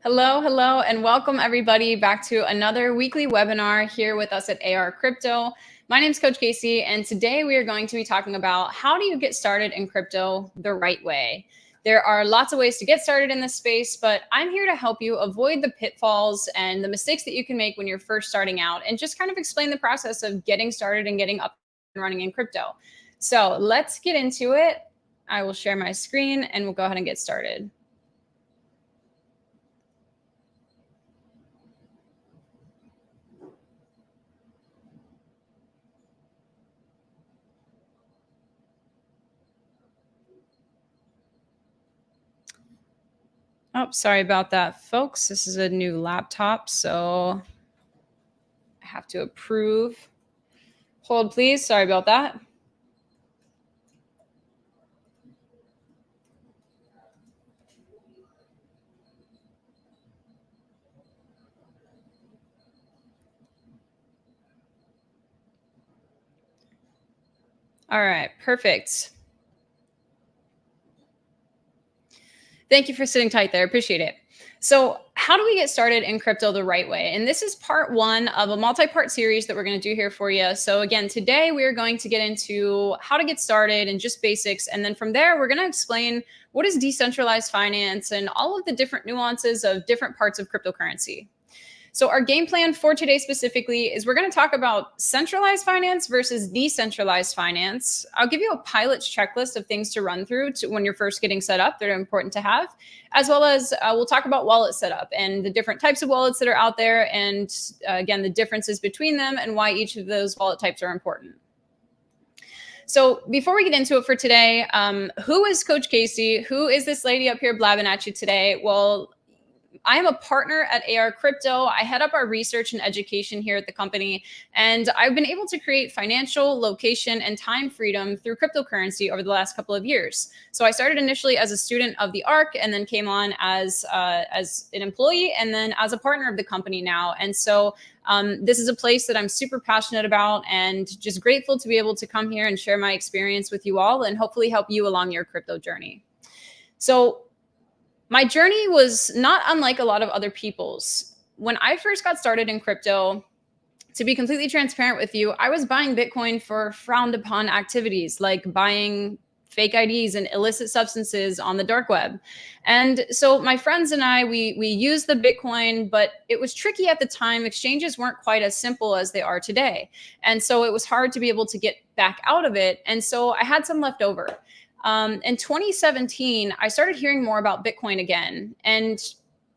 Hello, hello, and welcome everybody back to another weekly webinar here with us at AR Crypto. My name is Coach Casey, and today we are going to be talking about how do you get started in crypto the right way. There are lots of ways to get started in this space, but I'm here to help you avoid the pitfalls and the mistakes that you can make when you're first starting out and just kind of explain the process of getting started and getting up and running in crypto. So let's get into it. I will share my screen and we'll go ahead and get started. Oh, sorry about that, folks. This is a new laptop, so I have to approve. Hold, please. Sorry about that. All right, perfect. Thank you for sitting tight there. Appreciate it. So, how do we get started in crypto the right way? And this is part one of a multi-part series that we're going to do here for you. So, again, today we are going to get into how to get started and just basics. And then from there, we're going to explain what is decentralized finance and all of the different nuances of different parts of cryptocurrency. So our game plan for today specifically is we're going to talk about centralized finance versus decentralized finance. I'll give you a pilot's checklist of things to run through when you're first getting set up that are important to have, as well as we'll talk about wallet setup and the different types of wallets that are out there, and again, the differences between them and why each of those wallet types are important. So before we get into it for today, who is Coach Casey? Who is this lady up here blabbing at you today? Well, I am a partner at AR Crypto. I head up our research and education here at the company, and I've been able to create financial, location, and time freedom through cryptocurrency over the last couple of years. So I started initially as a student of the ARC, and then came on as an employee, and then as a partner of the company now. And so this is a place that I'm super passionate about, and just grateful to be able to come here and share my experience with you all, and hopefully help you along your crypto journey. So my journey was not unlike a lot of other people's. When I first got started in crypto, to be completely transparent with you, I was buying Bitcoin for frowned upon activities like buying fake IDs and illicit substances on the dark web. And so my friends and I, we used the Bitcoin, but it was tricky at the time. Exchanges weren't quite as simple as they are today. And so it was hard to be able to get back out of it. And so I had some left over. In 2017, I started hearing more about Bitcoin again, and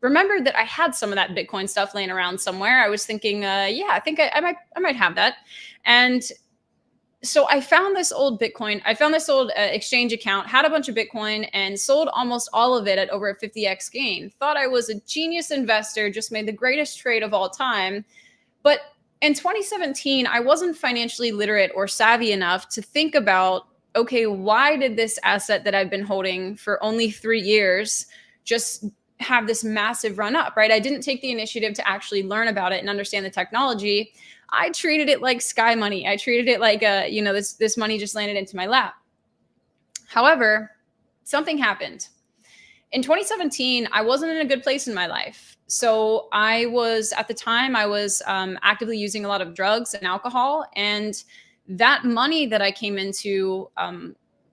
remembered that I had some of that Bitcoin stuff laying around somewhere. I was thinking, yeah, I think I might have that. And so I found this old Bitcoin. I found this old exchange account, had a bunch of Bitcoin, and sold almost all of it at over a 50x gain. Thought I was a genius investor, just made the greatest trade of all time. But in 2017, I wasn't financially literate or savvy enough to think about, okay, why did this asset that I've been holding for only 3 years just have this massive run up, right? I didn't take the initiative to actually learn about it and understand the technology. I treated it like sky money. I treated it like this money just landed into my lap. However, something happened. In 2017, I wasn't in a good place in my life. So at the time, I was actively using a lot of drugs and alcohol, and that money that I came into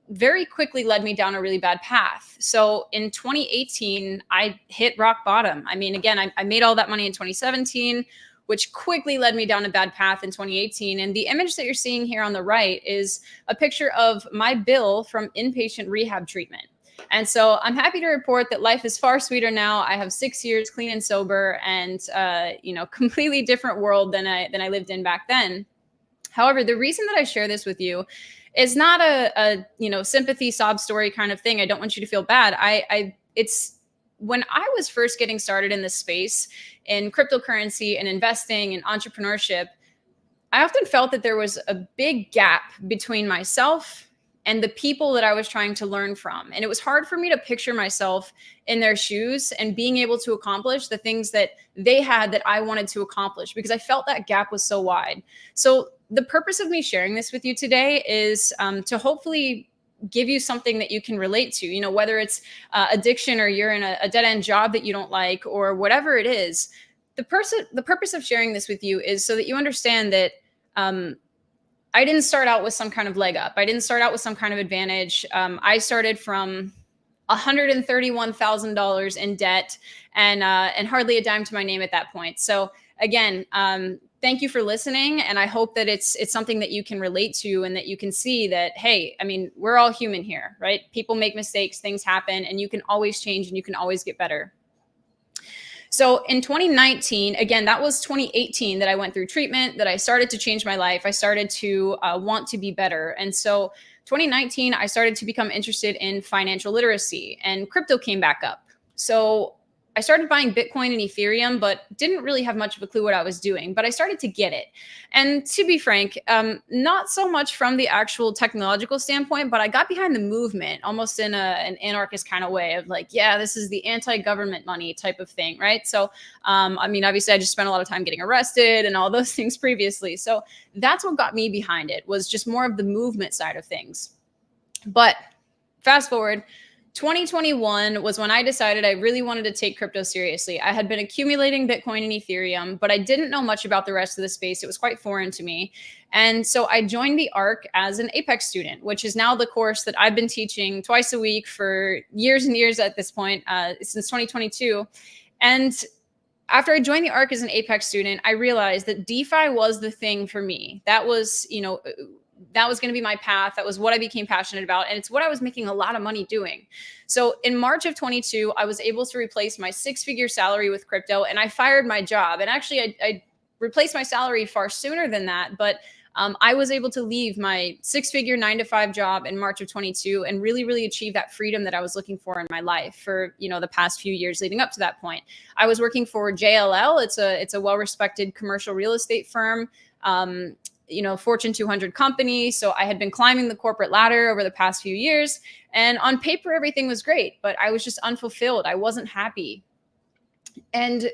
very quickly led me down a really bad path. So in 2018, I hit rock bottom. I mean, again, I made all that money in 2017, which quickly led me down a bad path in 2018. And the image that you're seeing here on the right is a picture of my bill from inpatient rehab treatment. And so I'm happy to report that life is far sweeter now. I have 6 years clean and sober, and completely different world than I lived in back then. However, the reason that I share this with you is not a sympathy sob story kind of thing. I don't want you to feel bad. It's when I was first getting started in this space in cryptocurrency and investing and entrepreneurship, I often felt that there was a big gap between myself and the people that I was trying to learn from. And it was hard for me to picture myself in their shoes and being able to accomplish the things that they had that I wanted to accomplish, because I felt that gap was so wide. So the purpose of me sharing this with you today is to hopefully give you something that you can relate to, whether it's addiction or you're in a dead end job that you don't like or whatever it is. The purpose of sharing this with you is so that you understand that I didn't start out with some kind of leg up. I didn't start out with some kind of advantage. I started from $131,000 in debt and hardly a dime to my name at that point. So again, thank you for listening, and I hope that it's something that you can relate to and that you can see that, hey, I mean, we're all human here, right? People make mistakes, things happen, and you can always change and you can always get better. So in 2019, again, that was 2018 that I went through treatment, that I started to change my life. I started to want to be better. And so 2019, I started to become interested in financial literacy, and crypto came back up. So I started buying Bitcoin and Ethereum, but didn't really have much of a clue what I was doing, but I started to get it. And to be frank, not so much from the actual technological standpoint, but I got behind the movement almost in an anarchist kind of way of like, yeah, this is the anti-government money type of thing, right? So, I mean, obviously I just spent a lot of time getting arrested and all those things previously. So that's what got me behind it, was just more of the movement side of things. But fast forward, 2021 was when I decided I really wanted to take crypto seriously. I had been accumulating Bitcoin and Ethereum, but I didn't know much about the rest of the space. It was quite foreign to me. And so I joined the ARC as an Apex student, which is now the course that I've been teaching twice a week for years and years at this point, since 2022. And after I joined the ARC as an Apex student, I realized that DeFi was the thing for me. That was, that was going to be my path. That was what I became passionate about. And it's what I was making a lot of money doing. So in March of 22, I was able to replace my 6-figure salary with crypto, and I fired my job. And actually I replaced my salary far sooner than that. But I was able to leave my 6-figure 9-to-5 job in March of 22 and really, really achieve that freedom that I was looking for in my life for, the past few years leading up to that point. I was working for JLL. It's a well-respected commercial real estate firm. Fortune 200 company. So I had been climbing the corporate ladder over the past few years, and on paper, everything was great, but I was just unfulfilled. I wasn't happy. And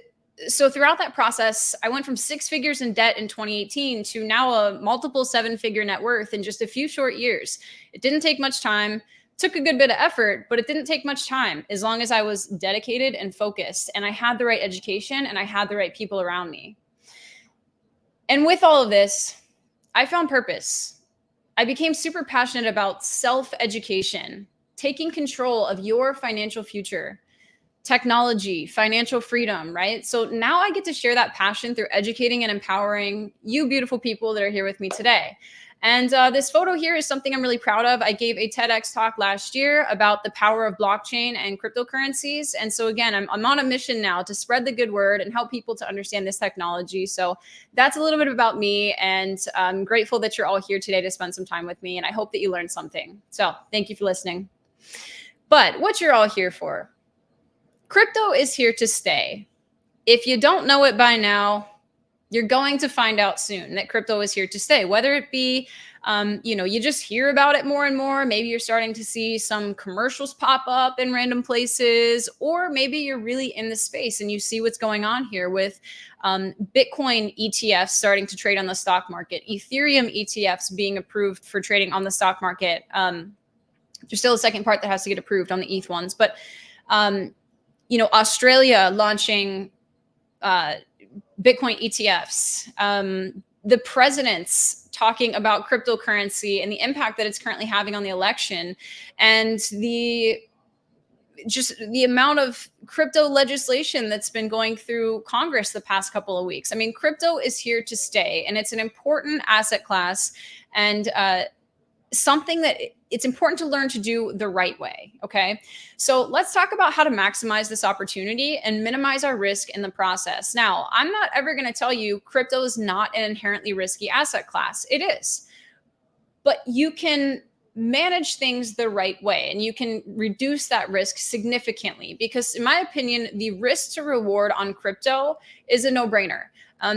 so throughout that process, I went from 6 figures in debt in 2018 to now a multiple 7-figure net worth in just a few short years. It didn't take much time, took a good bit of effort, but it didn't take much time as long as I was dedicated and focused, and I had the right education and I had the right people around me. And with all of this, I found purpose. I became super passionate about self-education, taking control of your financial future, technology, financial freedom, right? So now I get to share that passion through educating and empowering you beautiful people that are here with me today. And this photo here is something I'm really proud of. I gave a TEDx talk last year about the power of blockchain and cryptocurrencies. And so again, I'm on a mission now to spread the good word and help people to understand this technology. So that's a little bit about me, and I'm grateful that you're all here today to spend some time with me. And I hope that you learned something. So thank you for listening. But what you're all here for, crypto is here to stay. If you don't know it by now, you're going to find out soon that crypto is here to stay, whether it be, you just hear about it more and more. Maybe you're starting to see some commercials pop up in random places, or maybe you're really in the space and you see what's going on here with Bitcoin ETFs starting to trade on the stock market, Ethereum ETFs being approved for trading on the stock market. There's still a second part that has to get approved on the ETH ones, but, Australia launching Bitcoin ETFs, the president's talking about cryptocurrency and the impact that it's currently having on the election, and the amount of crypto legislation that's been going through Congress the past couple of weeks. I mean, crypto is here to stay, and it's an important asset class, and something that it's important to learn to do the right way. Okay. So let's talk about how to maximize this opportunity and minimize our risk in the process. Now, I'm not ever going to tell you crypto is not an inherently risky asset class. It is, but you can manage things the right way and you can reduce that risk significantly, because in my opinion, the risk to reward on crypto is a no-brainer.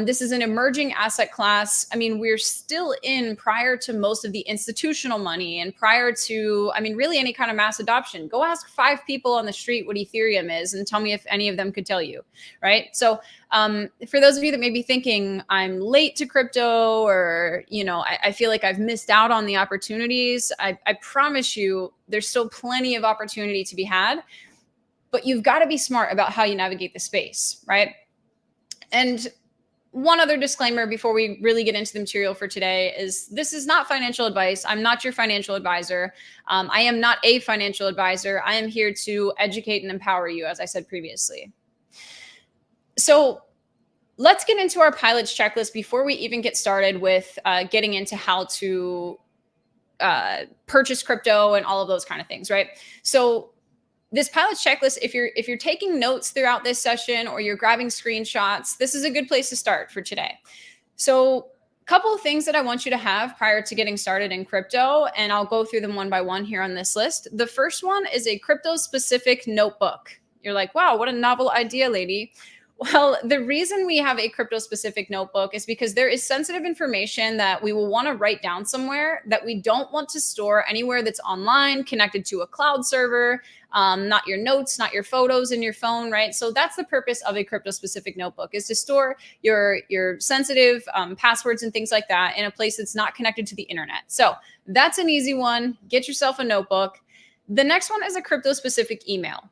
This is an emerging asset class. I mean, we're still in prior to most of the institutional money and prior to, I mean, really any kind of mass adoption. Go ask 5 people on the street what Ethereum is and tell me if any of them could tell you, right? So for those of you that may be thinking I'm late to crypto, or, I feel like I've missed out on the opportunities, I promise you there's still plenty of opportunity to be had, but you've got to be smart about how you navigate the space, right? And one other disclaimer before we really get into the material for today is this is not financial advice. I'm not your financial advisor. I am not a financial advisor. I am here to educate and empower you, as I said previously. So let's get into our pilot's checklist before we even get started with getting into how to purchase crypto and all of those kind of things, right? So this pilot's checklist, if you're taking notes throughout this session or you're grabbing screenshots, this is a good place to start for today. So a couple of things that I want you to have prior to getting started in crypto, and I'll go through them one by one here on this list. The first one is a crypto specific notebook. You're like, wow, what a novel idea, lady. Well, the reason we have a crypto specific notebook is because there is sensitive information that we will want to write down somewhere that we don't want to store anywhere that's online, connected to a cloud server, not your notes, not your photos in your phone, right? So that's the purpose of a crypto specific notebook, is to store your sensitive passwords and things like that in a place that's not connected to the internet. So that's an easy one. Get yourself a notebook. The next one is a crypto specific email.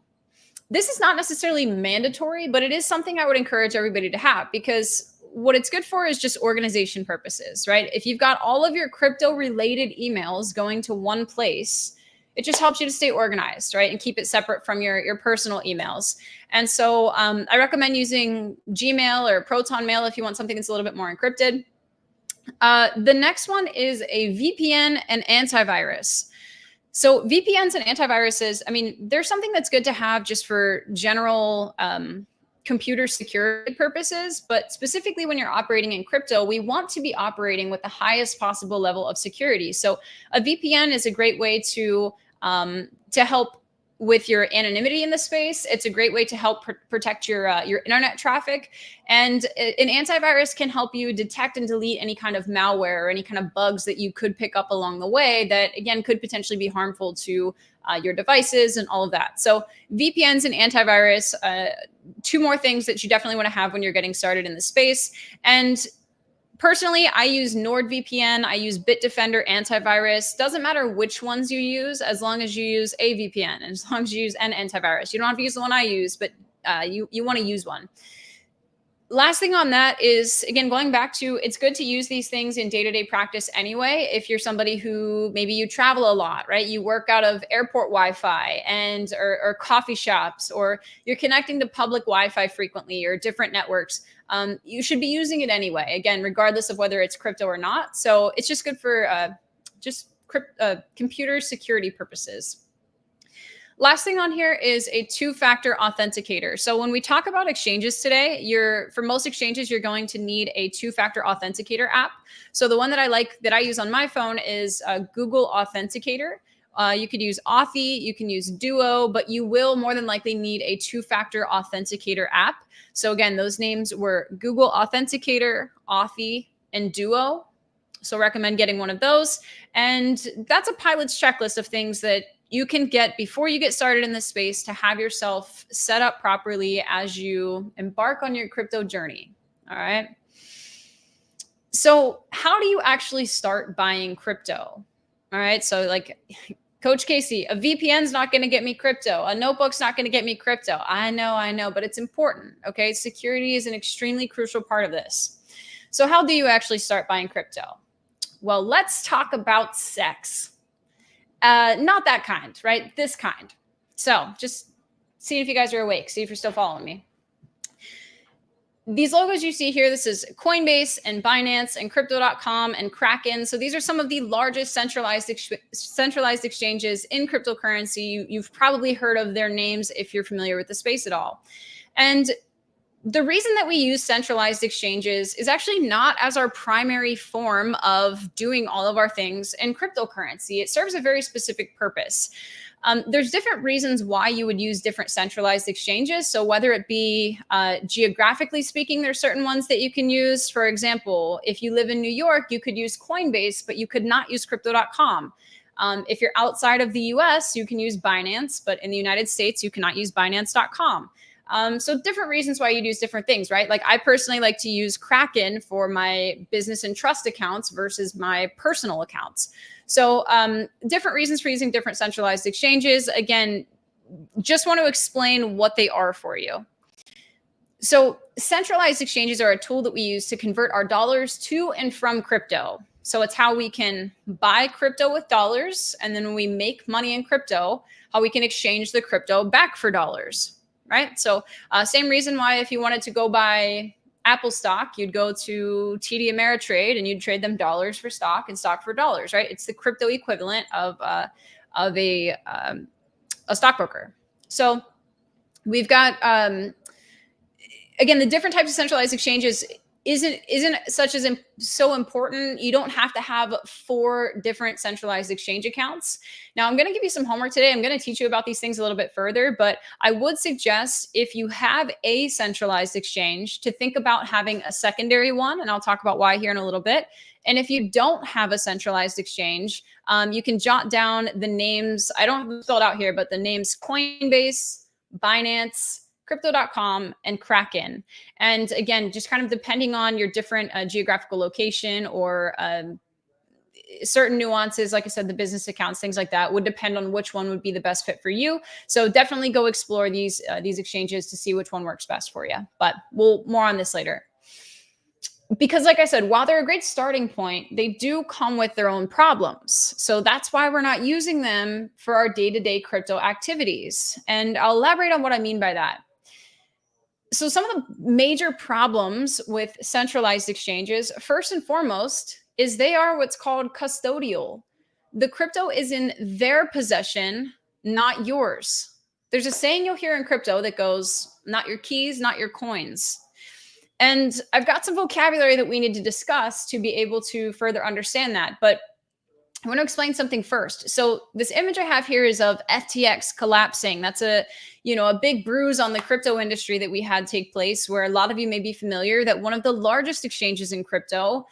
This is not necessarily mandatory, but it is something I would encourage everybody to have, because what it's good for is just organization purposes, right? If you've got all of your crypto related emails going to one place, it just helps you to stay organized, right? And keep it separate from your personal emails. And so I recommend using Gmail or Proton Mail if you want something that's a little bit more encrypted. The next one is a VPN and antivirus. So VPNs and antiviruses, I mean, there's something that's good to have just for general computer security purposes, but specifically when you're operating in crypto, we want to be operating with the highest possible level of security. So a VPN is a great way to help with your anonymity in the space. It's a great way to help protect your internet traffic. And an antivirus can help you detect and delete any kind of malware or any kind of bugs that you could pick up along the way that, again, could potentially be harmful to your devices and all of that. So VPNs and antivirus, 2 more things that you definitely want to have when you're getting started in the space. And personally, I use NordVPN. I use Bitdefender antivirus. Doesn't matter which ones you use, as long as you use a VPN and as long as you use an antivirus. You don't have to use the one I use, but you want to use one. Last thing on that is, again, going back to, it's good to use these things in day-to-day practice anyway. If you're somebody who maybe you travel a lot, right? You work out of airport Wi-Fi or coffee shops, or you're connecting to public Wi-Fi frequently or different networks. You should be using it anyway, again, regardless of whether it's crypto or not. So it's just good for computer security purposes. Last thing on here is a 2-factor authenticator. So when we talk about exchanges today, for most exchanges, you're going to need a 2-factor authenticator app. So the one that I use on my phone is Google Authenticator. You could use Authy, you can use Duo, but you will more than likely need a 2-factor authenticator app. So again, those names were Google Authenticator, Authy, and Duo. So recommend getting one of those. And that's a pilot's checklist of things that you can get before you get started in this space to have yourself set up properly as you embark on your crypto journey. All right. So how do you actually start buying crypto? All right. So like Coach Casey, a VPN's not going to get me crypto. A notebook's not going to get me crypto. I know, but it's important. Okay. Security is an extremely crucial part of this. So how do you actually start buying crypto? Well, let's talk about sex. Not that kind, right? This kind. So just see if you guys are awake. See if you're still following me. These logos you see here, this is Coinbase and Binance and Crypto.com and Kraken. So these are some of the largest centralized exchanges in cryptocurrency. You've probably heard of their names if you're familiar with the space at all. And the reason that we use centralized exchanges is actually not as our primary form of doing all of our things in cryptocurrency. It serves a very specific purpose. There's different reasons why you would use different centralized exchanges. So whether it be geographically speaking, there's certain ones that you can use. For example, if you live in New York, you could use Coinbase, but you could not use crypto.com. If you're outside of the US, you can use Binance, but in the United States, you cannot use Binance.com. So different reasons why you'd use different things, right? Like I personally like to use Kraken for my business and trust accounts versus my personal accounts. So different reasons for using different centralized exchanges. Again, just want to explain what they are for you. So centralized exchanges are a tool that we use to convert our dollars to and from crypto. So it's how we can buy crypto with dollars. And then when we make money in crypto, how we can exchange the crypto back for dollars. Right. So same reason why if you wanted to go buy Apple stock, you'd go to TD Ameritrade and you'd trade them dollars for stock and stock for dollars. Right. It's the crypto equivalent of a stockbroker. So we've got, again, the different types of centralized exchanges isn't such as so important. You don't have to have 4 different centralized exchange accounts. Now, I'm going to give you some homework today. I'm going to teach you about these things a little bit further, but I would suggest if you have a centralized exchange to think about having a secondary one, and I'll talk about why here in a little bit. And if you don't have a centralized exchange, you can jot down the names. I don't have them spelled out here, but the names Coinbase, Binance, crypto.com, and Kraken. And again, just kind of depending on your different geographical location or certain nuances, like I said, the business accounts, things like that would depend on which one would be the best fit for you. So definitely go explore these exchanges to see which one works best for you. But we'll more on this later. Because like I said, while they're a great starting point, they do come with their own problems. So that's why we're not using them for our day-to-day crypto activities. And I'll elaborate on what I mean by that. So some of the major problems with centralized exchanges, first and foremost, is they are what's called custodial. The crypto is in their possession, not yours. There's a saying you'll hear in crypto that goes, not your keys, not your coins. And I've got some vocabulary that we need to discuss to be able to further understand that. But I want to explain something first. So this image I have here is of FTX collapsing. That's a big bruise on the crypto industry that we had take place, where a lot of you may be familiar that one of the largest exchanges in crypto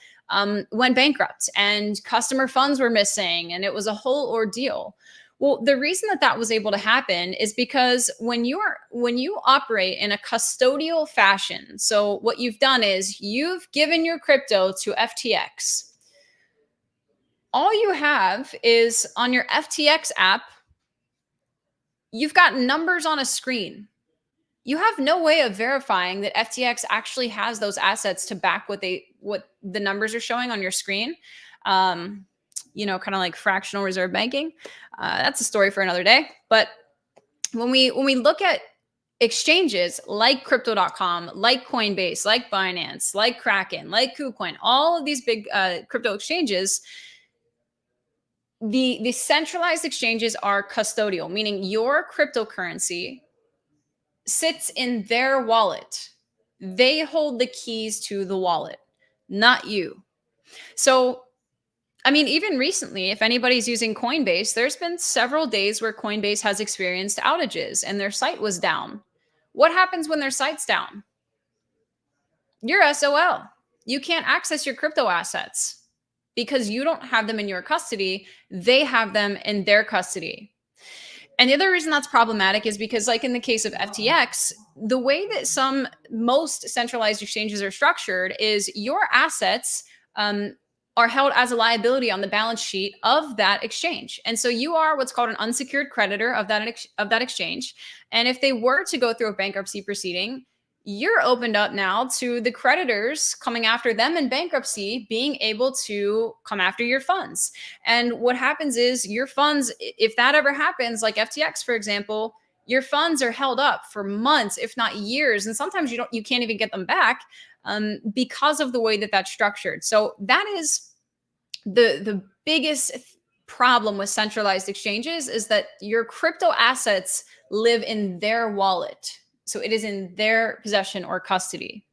went bankrupt and customer funds were missing, and it was a whole ordeal. Well, the reason that that was able to happen is because when you operate in a custodial fashion, so what you've done is you've given your crypto to FTX. All you have is on your FTX app, you've got numbers on a screen. You have no way of verifying that FTX actually has those assets to back what the numbers are showing on your screen. Kind of like fractional reserve banking. That's a story for another day. But when we look at exchanges like crypto.com, like Coinbase, like Binance, like Kraken, like KuCoin, all of these big crypto exchanges, the centralized exchanges are custodial, meaning your cryptocurrency sits in their wallet. They hold the keys to the wallet, not you. So, I mean, even recently, if anybody's using Coinbase, there's been several days where Coinbase has experienced outages and their site was down. What happens when their site's down? You're SOL. You can't access your crypto assets because you don't have them in your custody. They have them in their custody. And the other reason that's problematic is because, like in the case of FTX, the way that most centralized exchanges are structured is your assets are held as a liability on the balance sheet of that exchange. And so you are what's called an unsecured creditor of that exchange. And if they were to go through a bankruptcy proceeding, you're opened up now to the creditors coming after them in bankruptcy, being able to come after your funds. And what happens is your funds, if that ever happens, like FTX, for example, your funds are held up for months, if not years. And sometimes you can't even get them back because of the way that that's structured. So that is the biggest problem with centralized exchanges, is that your crypto assets live in their wallet. So it is in their possession or custody.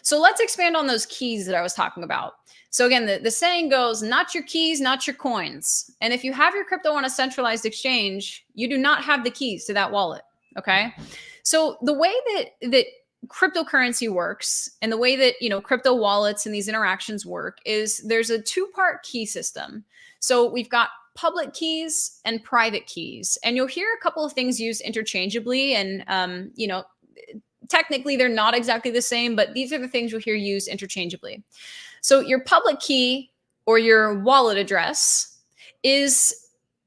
So let's expand on those keys that I was talking about. So again, the saying goes, not your keys, not your coins. And if you have your crypto on a centralized exchange, you do not have the keys to that wallet. Okay. So the way that cryptocurrency works and the way that, crypto wallets and these interactions work is there's a two-part key system. So we've got public keys and private keys. And you'll hear a couple of things used interchangeably. And, technically they're not exactly the same, but these are the things you'll hear used interchangeably. So your public key or your wallet address is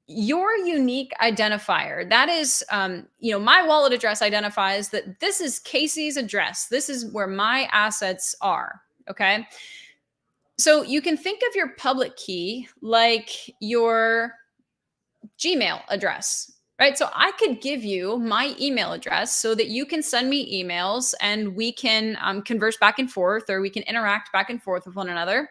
your unique identifier. That is, my wallet address identifies that this is Casey's address. This is where my assets are. Okay. So you can think of your public key like your Gmail address, right? So I could give you my email address so that you can send me emails and we can converse back and forth, or we can interact back and forth with one another.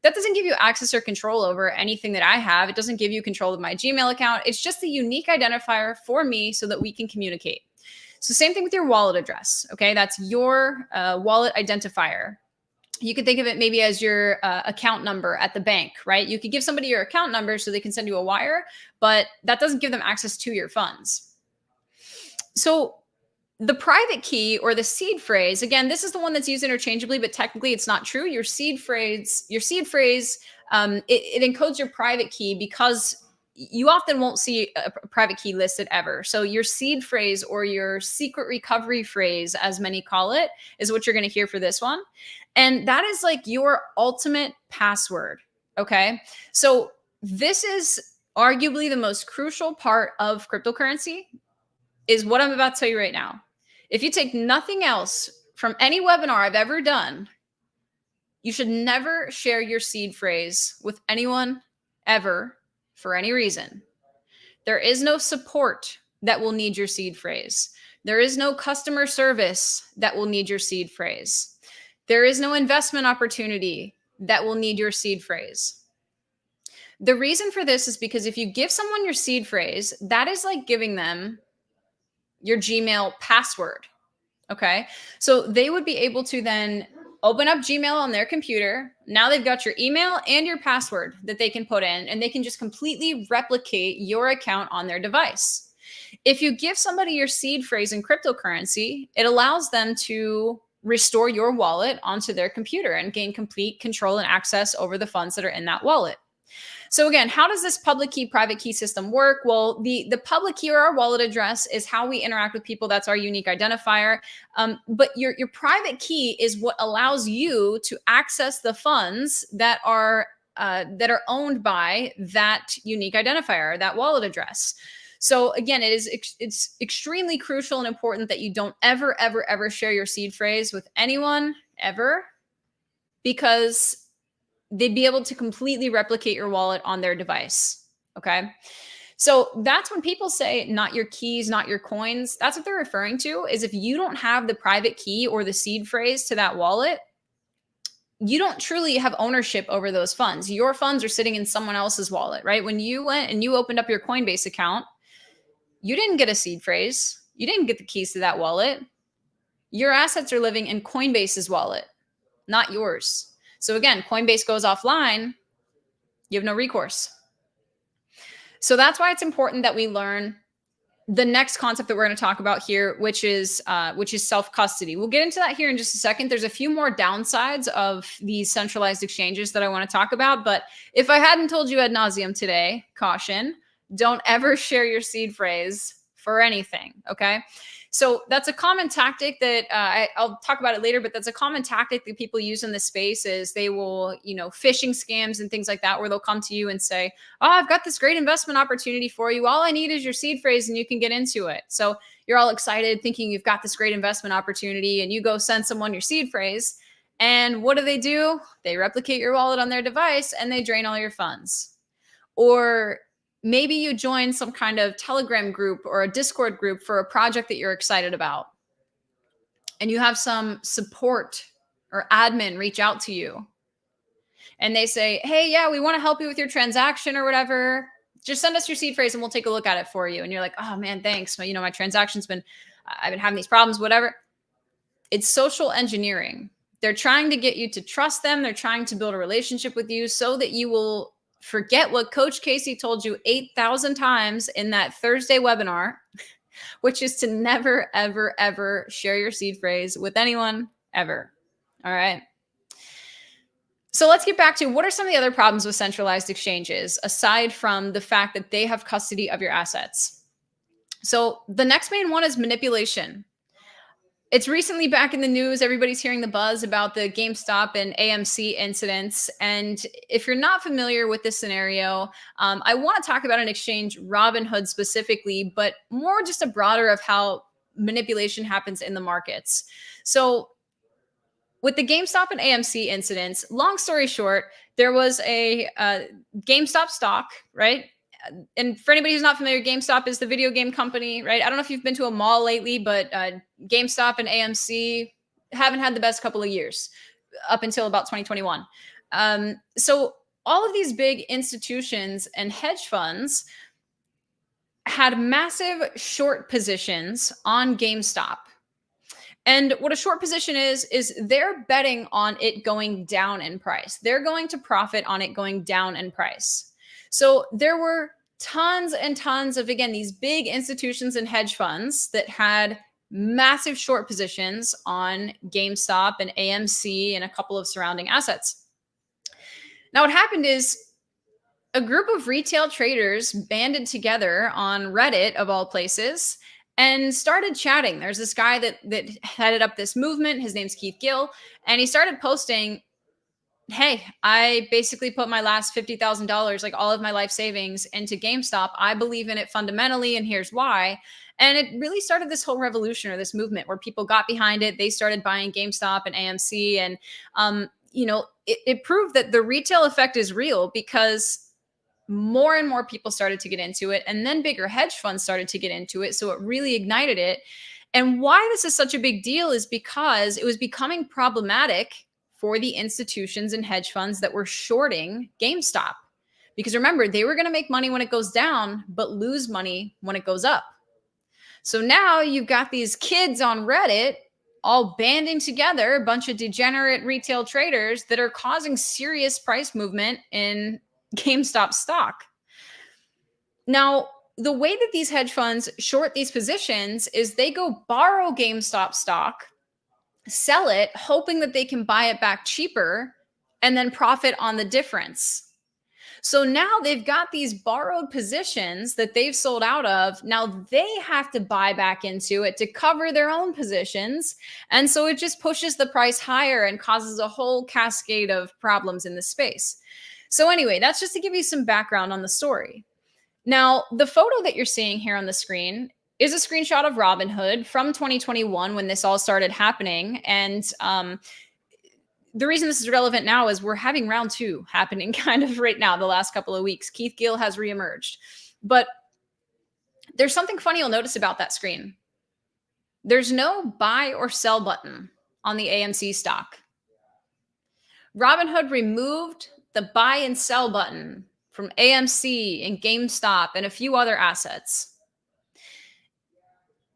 That doesn't give you access or control over anything that I have. It doesn't give you control of my Gmail account. It's just the unique identifier for me so that we can communicate. So same thing with your wallet address. Okay. That's your wallet identifier. You can think of it maybe as your account number at the bank, right? You could give somebody your account number so they can send you a wire, but that doesn't give them access to your funds. So the private key or the seed phrase, again, this is the one that's used interchangeably, but technically it's not true. Your seed phrase, it encodes your private key because you often won't see a private key listed ever. So your seed phrase or your secret recovery phrase, as many call it, is what you're going to hear for this one. And that is like your ultimate password. Okay. So this is arguably the most crucial part of cryptocurrency, is what I'm about to tell you right now. If you take nothing else from any webinar I've ever done, you should never share your seed phrase with anyone ever for any reason. There is no support that will need your seed phrase. There is no customer service that will need your seed phrase. There is no investment opportunity that will need your seed phrase. The reason for this is because if you give someone your seed phrase, that is like giving them your Gmail password. Okay. So they would be able to then open up Gmail on their computer. Now they've got your email and your password that they can put in, and they can just completely replicate your account on their device. If you give somebody your seed phrase in cryptocurrency, it allows them to restore your wallet onto their computer and gain complete control and access over the funds that are in that wallet. So again, how does this public key, private key system work? Well, the public key or our wallet address is how we interact with people. That's our unique identifier. But your private key is what allows you to access the funds that are owned by that unique identifier, that wallet address. So again, it's extremely crucial and important that you don't ever, ever, ever share your seed phrase with anyone ever, because they'd be able to completely replicate your wallet on their device. Okay. So that's when people say not your keys, not your coins. That's what they're referring to, is if you don't have the private key or the seed phrase to that wallet, you don't truly have ownership over those funds. Your funds are sitting in someone else's wallet, right? When you went and you opened up your Coinbase account, you didn't get a seed phrase. You didn't get the keys to that wallet. Your assets are living in Coinbase's wallet, not yours. So again, Coinbase goes offline, you have no recourse. So that's why it's important that we learn the next concept that we're going to talk about here, which is self-custody. We'll get into that here in just a second. There's a few more downsides of these centralized exchanges that I want to talk about. But if I hadn't told you ad nauseum today, caution, don't ever share your seed phrase for anything. Okay. So that's a common tactic that I'll talk about it later, but that's a common tactic that people use in this space. Is they will, phishing scams and things like that, where they'll come to you and say, oh, I've got this great investment opportunity for you. All I need is your seed phrase and you can get into it. So you're all excited thinking you've got this great investment opportunity, and you go send someone your seed phrase. And what do? They replicate your wallet on their device and they drain all your funds. Or maybe you join some kind of Telegram group or a Discord group for a project that you're excited about, and you have some support or admin reach out to you and they say, hey, yeah, we want to help you with your transaction or whatever. Just send us your seed phrase and we'll take a look at it for you. And you're like, oh man, thanks. My transaction's I've been having these problems, whatever. It's social engineering. They're trying to get you to trust them. They're trying to build a relationship with you so that you will forget what Coach Casey told you 8,000 times in that Thursday webinar, which is to never, ever, ever share your seed phrase with anyone ever. All right. So let's get back to what are some of the other problems with centralized exchanges, aside from the fact that they have custody of your assets. So the next main one is manipulation. It's recently back in the news. Everybody's hearing the buzz about the GameStop and AMC incidents. And if you're not familiar with this scenario, I want to talk about an exchange, Robinhood specifically, but more just a broader of how manipulation happens in the markets. So with the GameStop and AMC incidents, long story short, there was a GameStop stock, right? And for anybody who's not familiar, GameStop is the video game company, right? I don't know if you've been to a mall lately, but GameStop and AMC haven't had the best couple of years up until about 2021. So all of these big institutions and hedge funds had massive short positions on GameStop. And what a short position is they're betting on it going down in price. They're going to profit on it going down in price. So there were tons and tons of, again, these big institutions and hedge funds that had massive short positions on GameStop and AMC and a couple of surrounding assets. Now, what happened is a group of retail traders banded together on Reddit, of all places, and started chatting. There's this guy that headed up this movement. His name's Keith Gill. And he started posting, hey, I basically put my last $50,000, like all of my life savings, into GameStop. I believe in it fundamentally, and here's why. And it really started this whole revolution or this movement where people got behind it. They started buying GameStop and AMC. And, it proved that the retail effect is real because more and more people started to get into it. And then bigger hedge funds started to get into it. So it really ignited it. And why this is such a big deal is because it was becoming problematic for the institutions and hedge funds that were shorting GameStop. Because remember, they were going to make money when it goes down, but lose money when it goes up. So now you've got these kids on Reddit all banding together, a bunch of degenerate retail traders that are causing serious price movement in GameStop stock. Now, the way that these hedge funds short these positions is they go borrow GameStop stock, sell it, hoping that they can buy it back cheaper, and then profit on the difference. So now they've got these borrowed positions that they've sold out of. Now they have to buy back into it to cover their own positions. And so it just pushes the price higher and causes a whole cascade of problems in the space. So anyway, that's just to give you some background on the story. Now, the photo that you're seeing here on the screen is a screenshot of Robinhood from 2021 when this all started happening. And the reason this is relevant now is we're having round two happening kind of right now, the last couple of weeks. Keith Gill has reemerged. But there's something funny you'll notice about that screen. There's no buy or sell button on the AMC stock. Robinhood removed the buy and sell button from AMC and GameStop and a few other assets.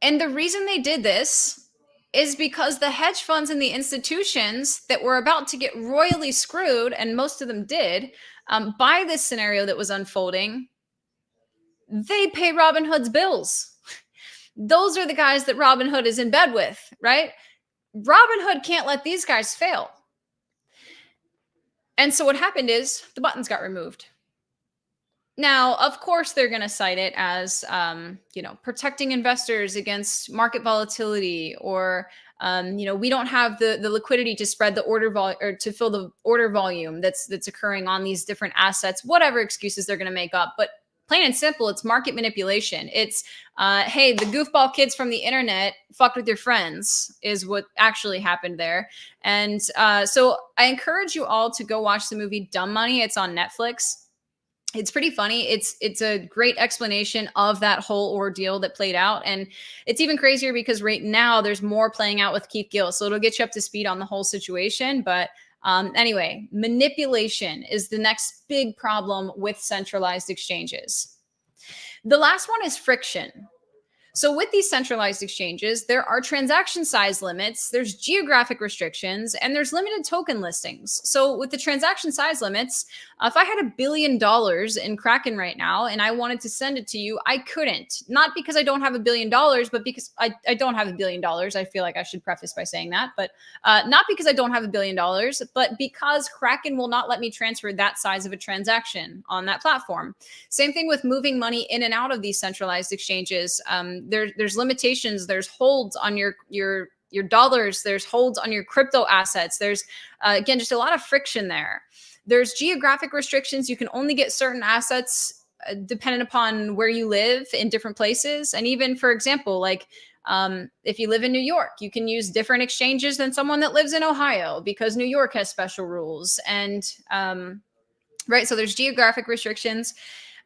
And the reason they did this is because the hedge funds and the institutions that were about to get royally screwed, and most of them did, by this scenario that was unfolding, they pay Robinhood's bills. Those are the guys that Robinhood is in bed with, right? Robinhood can't let these guys fail. And so what happened is the buttons got removed. Now, of course, they're going to cite it as, protecting investors against market volatility, or, we don't have the liquidity to spread the order or to fill the order volume that's occurring on these different assets, whatever excuses they're going to make up. But plain and simple, it's market manipulation. It's, hey, the goofball kids from the internet fucked with your friends is what actually happened there. And so I encourage you all to go watch the movie Dumb Money. It's on Netflix. It's pretty funny. It's a great explanation of that whole ordeal that played out. And it's even crazier because right now there's more playing out with Keith Gill. So it'll get you up to speed on the whole situation. But anyway, manipulation is the next big problem with centralized exchanges. The last one is friction. So with these centralized exchanges, there are transaction size limits, there's geographic restrictions, and there's limited token listings. So with the transaction size limits, if I had $1 billion in Kraken right now and I wanted to send it to you, I couldn't. Not because I don't have $1 billion, but because I don't have $1 billion. I feel like I should preface by saying that, but not because I don't have $1 billion, but because Kraken will not let me transfer that size of a transaction on that platform. Same thing with moving money in and out of these centralized exchanges. There's limitations. There's holds on your dollars. There's holds on your crypto assets. There's again just a lot of friction there. There's geographic restrictions. You can only get certain assets dependent upon where you live in different places. And even, for example, like if you live in New York, you can use different exchanges than someone that lives in Ohio because New York has special rules. And right, so there's geographic restrictions.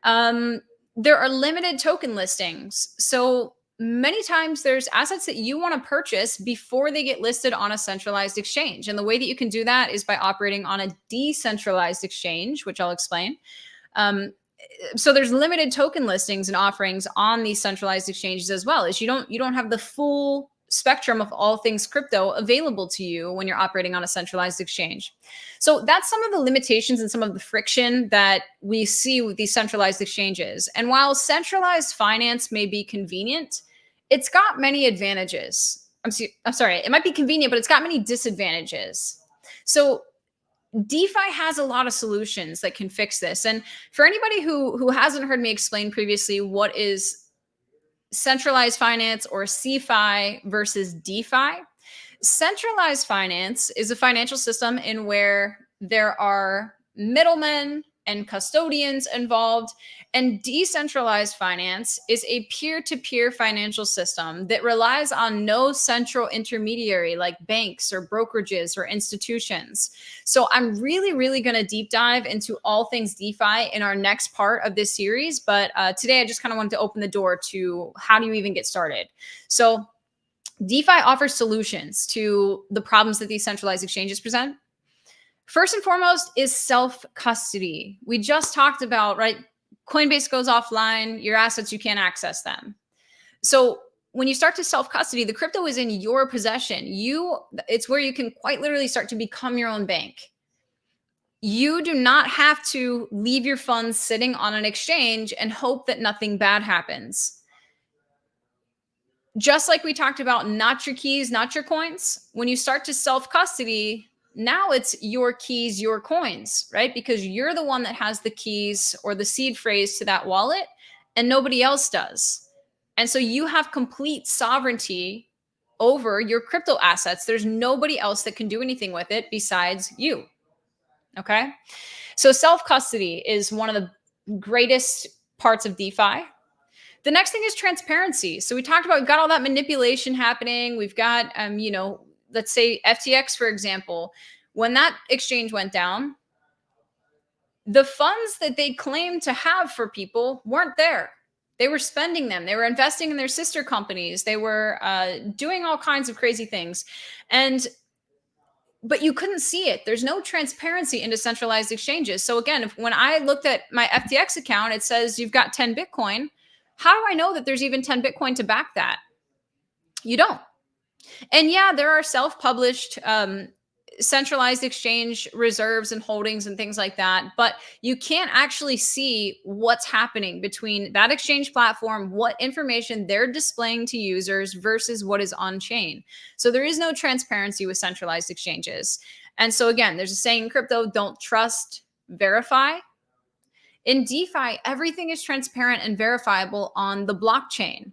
There are limited token listings. So many times there's assets that you want to purchase before they get listed on a centralized exchange. And the way that you can do that is by operating on a decentralized exchange, which I'll explain. So there's limited token listings and offerings on these centralized exchanges as well. As you don't have the full spectrum of all things crypto available to you when you're operating on a centralized exchange. So that's some of the limitations and some of the friction that we see with these centralized exchanges. And while centralized finance may be convenient, it's got many advantages. I'm sorry, it might be convenient, but it's got many disadvantages. So DeFi has a lot of solutions that can fix this. And for anybody who hasn't heard me explain previously what is centralized finance or CeFi versus DeFi. Centralized finance is a financial system in where there are middlemen and custodians involved. And decentralized finance is a peer-to-peer financial system that relies on no central intermediary like banks or brokerages or institutions. So I'm really going to deep dive into all things DeFi in our next part of this series. But today I just kind of wanted to open the door to how do you even get started. So DeFi offers solutions to the problems that these centralized exchanges present. First and foremost is self-custody. We just talked about, right? Coinbase goes offline, your assets, you can't access them. So when you start to self-custody, the crypto is in your possession. It's where you can quite literally start to become your own bank. You do not have to leave your funds sitting on an exchange and hope that nothing bad happens. Just like we talked about, not your keys, not your coins. When you start to self-custody, now it's your keys, your coins, right? Because you're the one that has the keys or the seed phrase to that wallet and nobody else does. And so you have complete sovereignty over your crypto assets. There's nobody else that can do anything with it besides you. Okay. So self-custody is one of the greatest parts of DeFi. The next thing is transparency. So we talked about, we've got all that manipulation happening. We've got, let's say FTX, for example, when that exchange went down, the funds that they claimed to have for people weren't there. They were spending them. They were investing in their sister companies. They were doing all kinds of crazy things. But you couldn't see it. There's no transparency into centralized exchanges. So again, when I looked at my FTX account, it says you've got 10 Bitcoin. How do I know that there's even 10 Bitcoin to back that? You don't. And yeah, there are self-published centralized exchange reserves and holdings and things like that, but you can't actually see what's happening between that exchange platform, what information they're displaying to users versus what is on chain. So there is no transparency with centralized exchanges. And so again, there's a saying in crypto, don't trust, verify. In DeFi, everything is transparent and verifiable on the blockchain.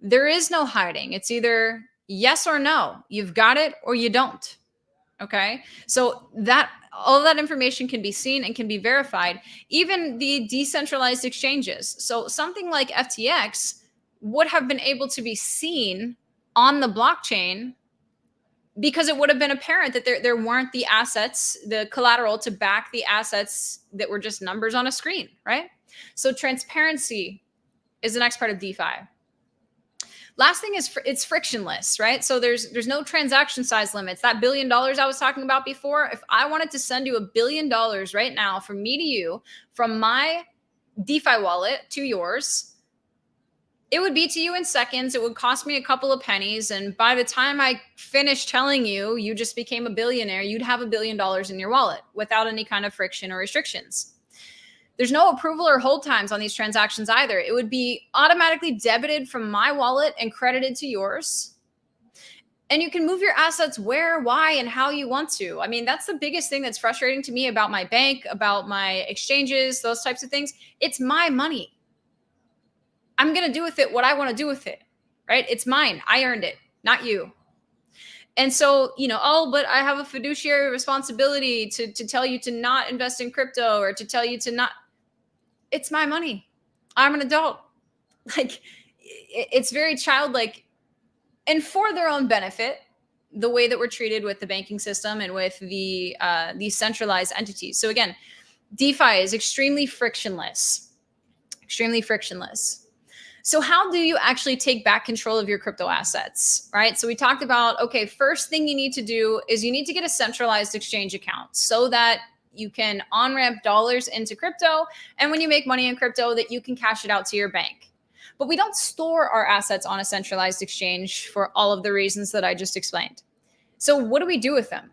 There is no hiding. It's either yes or no. You've got it or you don't. Okay. So that all that information can be seen and can be verified, even the decentralized exchanges. So something like FTX would have been able to be seen on the blockchain because it would have been apparent that there weren't the assets, the collateral to back the assets that were just numbers on a screen, right? So transparency is the next part of DeFi. Last thing is it's frictionless, right? So there's no transaction size limits. That $1 billion I was talking about before, if I wanted to send you $1 billion right now from me to you, from my DeFi wallet to yours, It would be to you in seconds. It would cost me a couple of pennies. And by the time I finish telling you, you just became a billionaire, you'd have $1 billion in your wallet without any kind of friction or restrictions. There's no approval or hold times on these transactions either. It would be automatically debited from my wallet and credited to yours. And you can move your assets where, why, and how you want to. I mean, that's the biggest thing that's frustrating to me about my bank, about my exchanges, those types of things. It's my money. I'm going to do with it what I want to do with it, right? It's mine. I earned it, not you. And so, oh, but I have a fiduciary responsibility to tell you to not invest in crypto or to tell you to not. It's my money. I'm an adult. Like, it's very childlike. And for their own benefit, the way that we're treated with the banking system and with these centralized entities. So again, DeFi is extremely frictionless, extremely frictionless. So how do you actually take back control of your crypto assets, right? So we talked about, okay, first thing you need to do is you need to get a centralized exchange account so that you can on-ramp dollars into crypto. And when you make money in crypto, that you can cash it out to your bank. But we don't store our assets on a centralized exchange for all of the reasons that I just explained. So what do we do with them?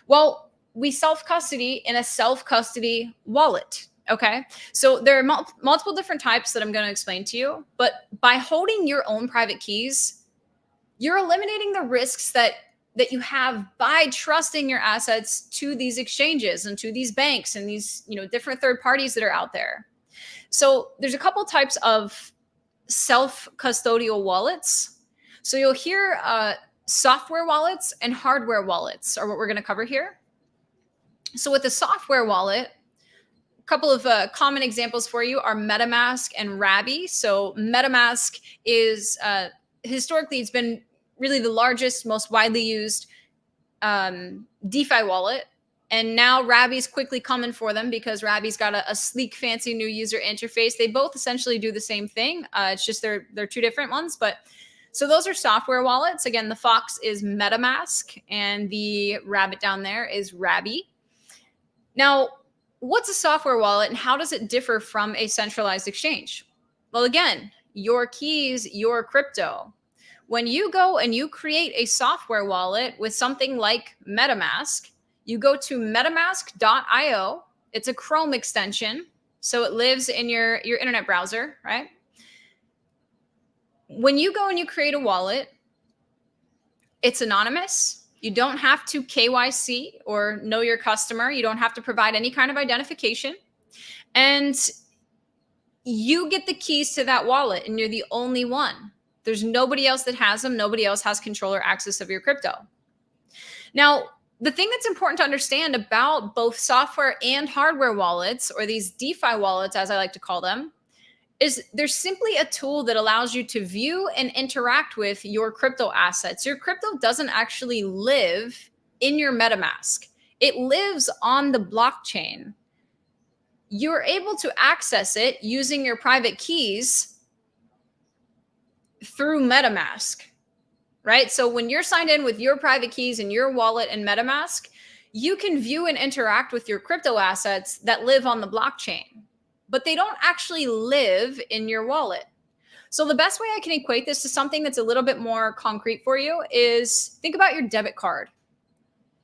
Well, we self-custody in a self-custody wallet. Okay, so there are multiple different types that I'm going to explain to you, but by holding your own private keys, you're eliminating the risks that you have by trusting your assets to these exchanges and to these banks and these different third parties that are out there. So there's a couple types of self-custodial wallets. So you'll hear software wallets and hardware wallets are what we're going to cover here. So with the software wallet, couple of common examples for you are MetaMask and Rabby. So MetaMask is historically, it's been really the largest, most widely used DeFi wallet. And now Rabby's quickly coming for them because Rabby's got a sleek, fancy new user interface. They both essentially do the same thing. It's just they're two different ones. But so those are software wallets. Again, the Fox is MetaMask and the rabbit down there is Rabby. Now, what's a software wallet and how does it differ from a centralized exchange? Well, again, your keys, your crypto. When you go and you create a software wallet with something like MetaMask, you go to metamask.io. It's a Chrome extension, so it lives in your internet browser, right? When you go and you create a wallet, it's anonymous. You don't have to KYC or know your customer. You don't have to provide any kind of identification. And you get the keys to that wallet and you're the only one. There's nobody else that has them. Nobody else has control or access of your crypto. Now, the thing that's important to understand about both software and hardware wallets, or these DeFi wallets, as I like to call them, is there's simply a tool that allows you to view and interact with your crypto assets. Your crypto doesn't actually live in your MetaMask. It lives on the blockchain. You're able to access it using your private keys through MetaMask, right? So when you're signed in with your private keys in your wallet and MetaMask, you can view and interact with your crypto assets that live on the blockchain, but they don't actually live in your wallet. So the best way I can equate this to something that's a little bit more concrete for you is think about your debit card.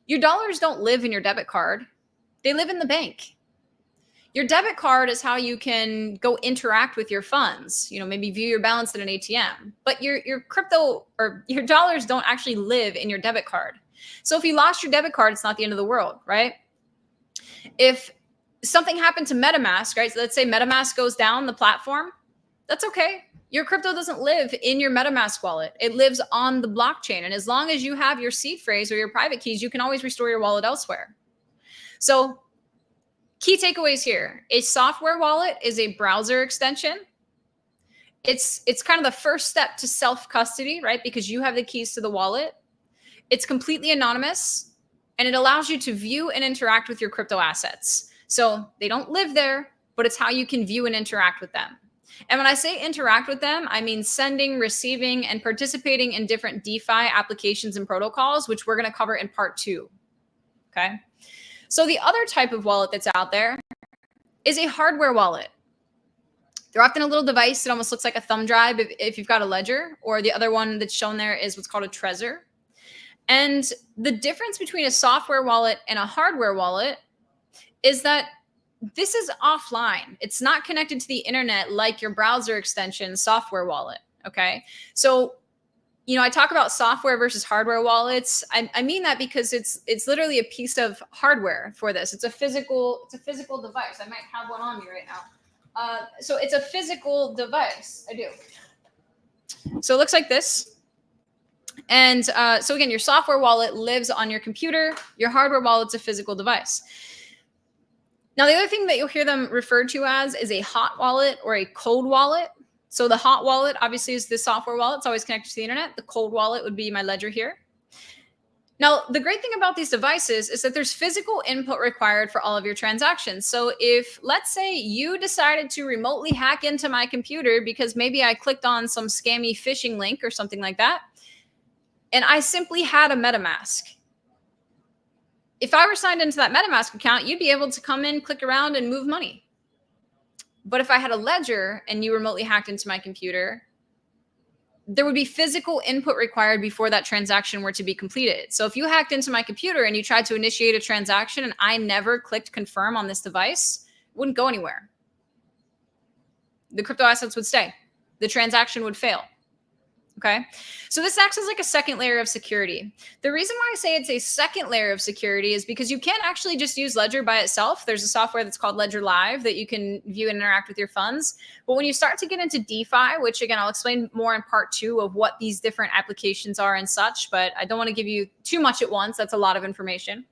Your dollars don't live in your debit card. They live in the bank. Your debit card is how you can go interact with your funds, maybe view your balance at an ATM, but your crypto or your dollars don't actually live in your debit card. So if you lost your debit card, it's not the end of the world, right? If something happened to MetaMask, right? So let's say MetaMask goes down the platform. That's okay. Your crypto doesn't live in your MetaMask wallet. It lives on the blockchain. And as long as you have your seed phrase or your private keys, you can always restore your wallet elsewhere. So key takeaways here. A software wallet is a browser extension. It's kind of the first step to self-custody, right? Because you have the keys to the wallet. It's completely anonymous, and it allows you to view and interact with your crypto assets. So they don't live there, but it's how you can view and interact with them. And when I say interact with them, I mean sending, receiving, and participating in different DeFi applications and protocols, which we're going to cover in part 2. Okay. So the other type of wallet that's out there is a hardware wallet. They're often a little device that almost looks like a thumb drive if you've got a ledger, or the other one that's shown there is what's called a Trezor. And the difference between a software wallet and a hardware wallet is that this is offline. It's not connected to the internet like your browser extension software wallet. Okay. So, I talk about software versus hardware wallets. I mean that because it's literally a piece of hardware for this. It's a physical device. I might have one on me right now. So it's a physical device. I do. So it looks like this. And so again, your software wallet lives on your computer. Your hardware wallet's a physical device. Now, the other thing that you'll hear them referred to as is a hot wallet or a cold wallet. So the hot wallet obviously is the software wallet. It's always connected to the internet. The cold wallet would be my ledger here. Now, the great thing about these devices is that there's physical input required for all of your transactions. So if, let's say, you decided to remotely hack into my computer because maybe I clicked on some scammy phishing link or something like that, and I simply had a MetaMask. If I were signed into that MetaMask account, you'd be able to come in, click around, and move money. But if I had a ledger and you remotely hacked into my computer, there would be physical input required before that transaction were to be completed. So if you hacked into my computer and you tried to initiate a transaction and I never clicked confirm on this device, it wouldn't go anywhere. The crypto assets would stay. The transaction would fail. Okay. So this acts as like a second layer of security. The reason why I say it's a second layer of security is because you can't actually just use Ledger by itself. There's a software that's called Ledger Live that you can view and interact with your funds. But when you start to get into DeFi, which again, I'll explain more in part 2 of what these different applications are and such, but I don't want to give you too much at once. That's a lot of information.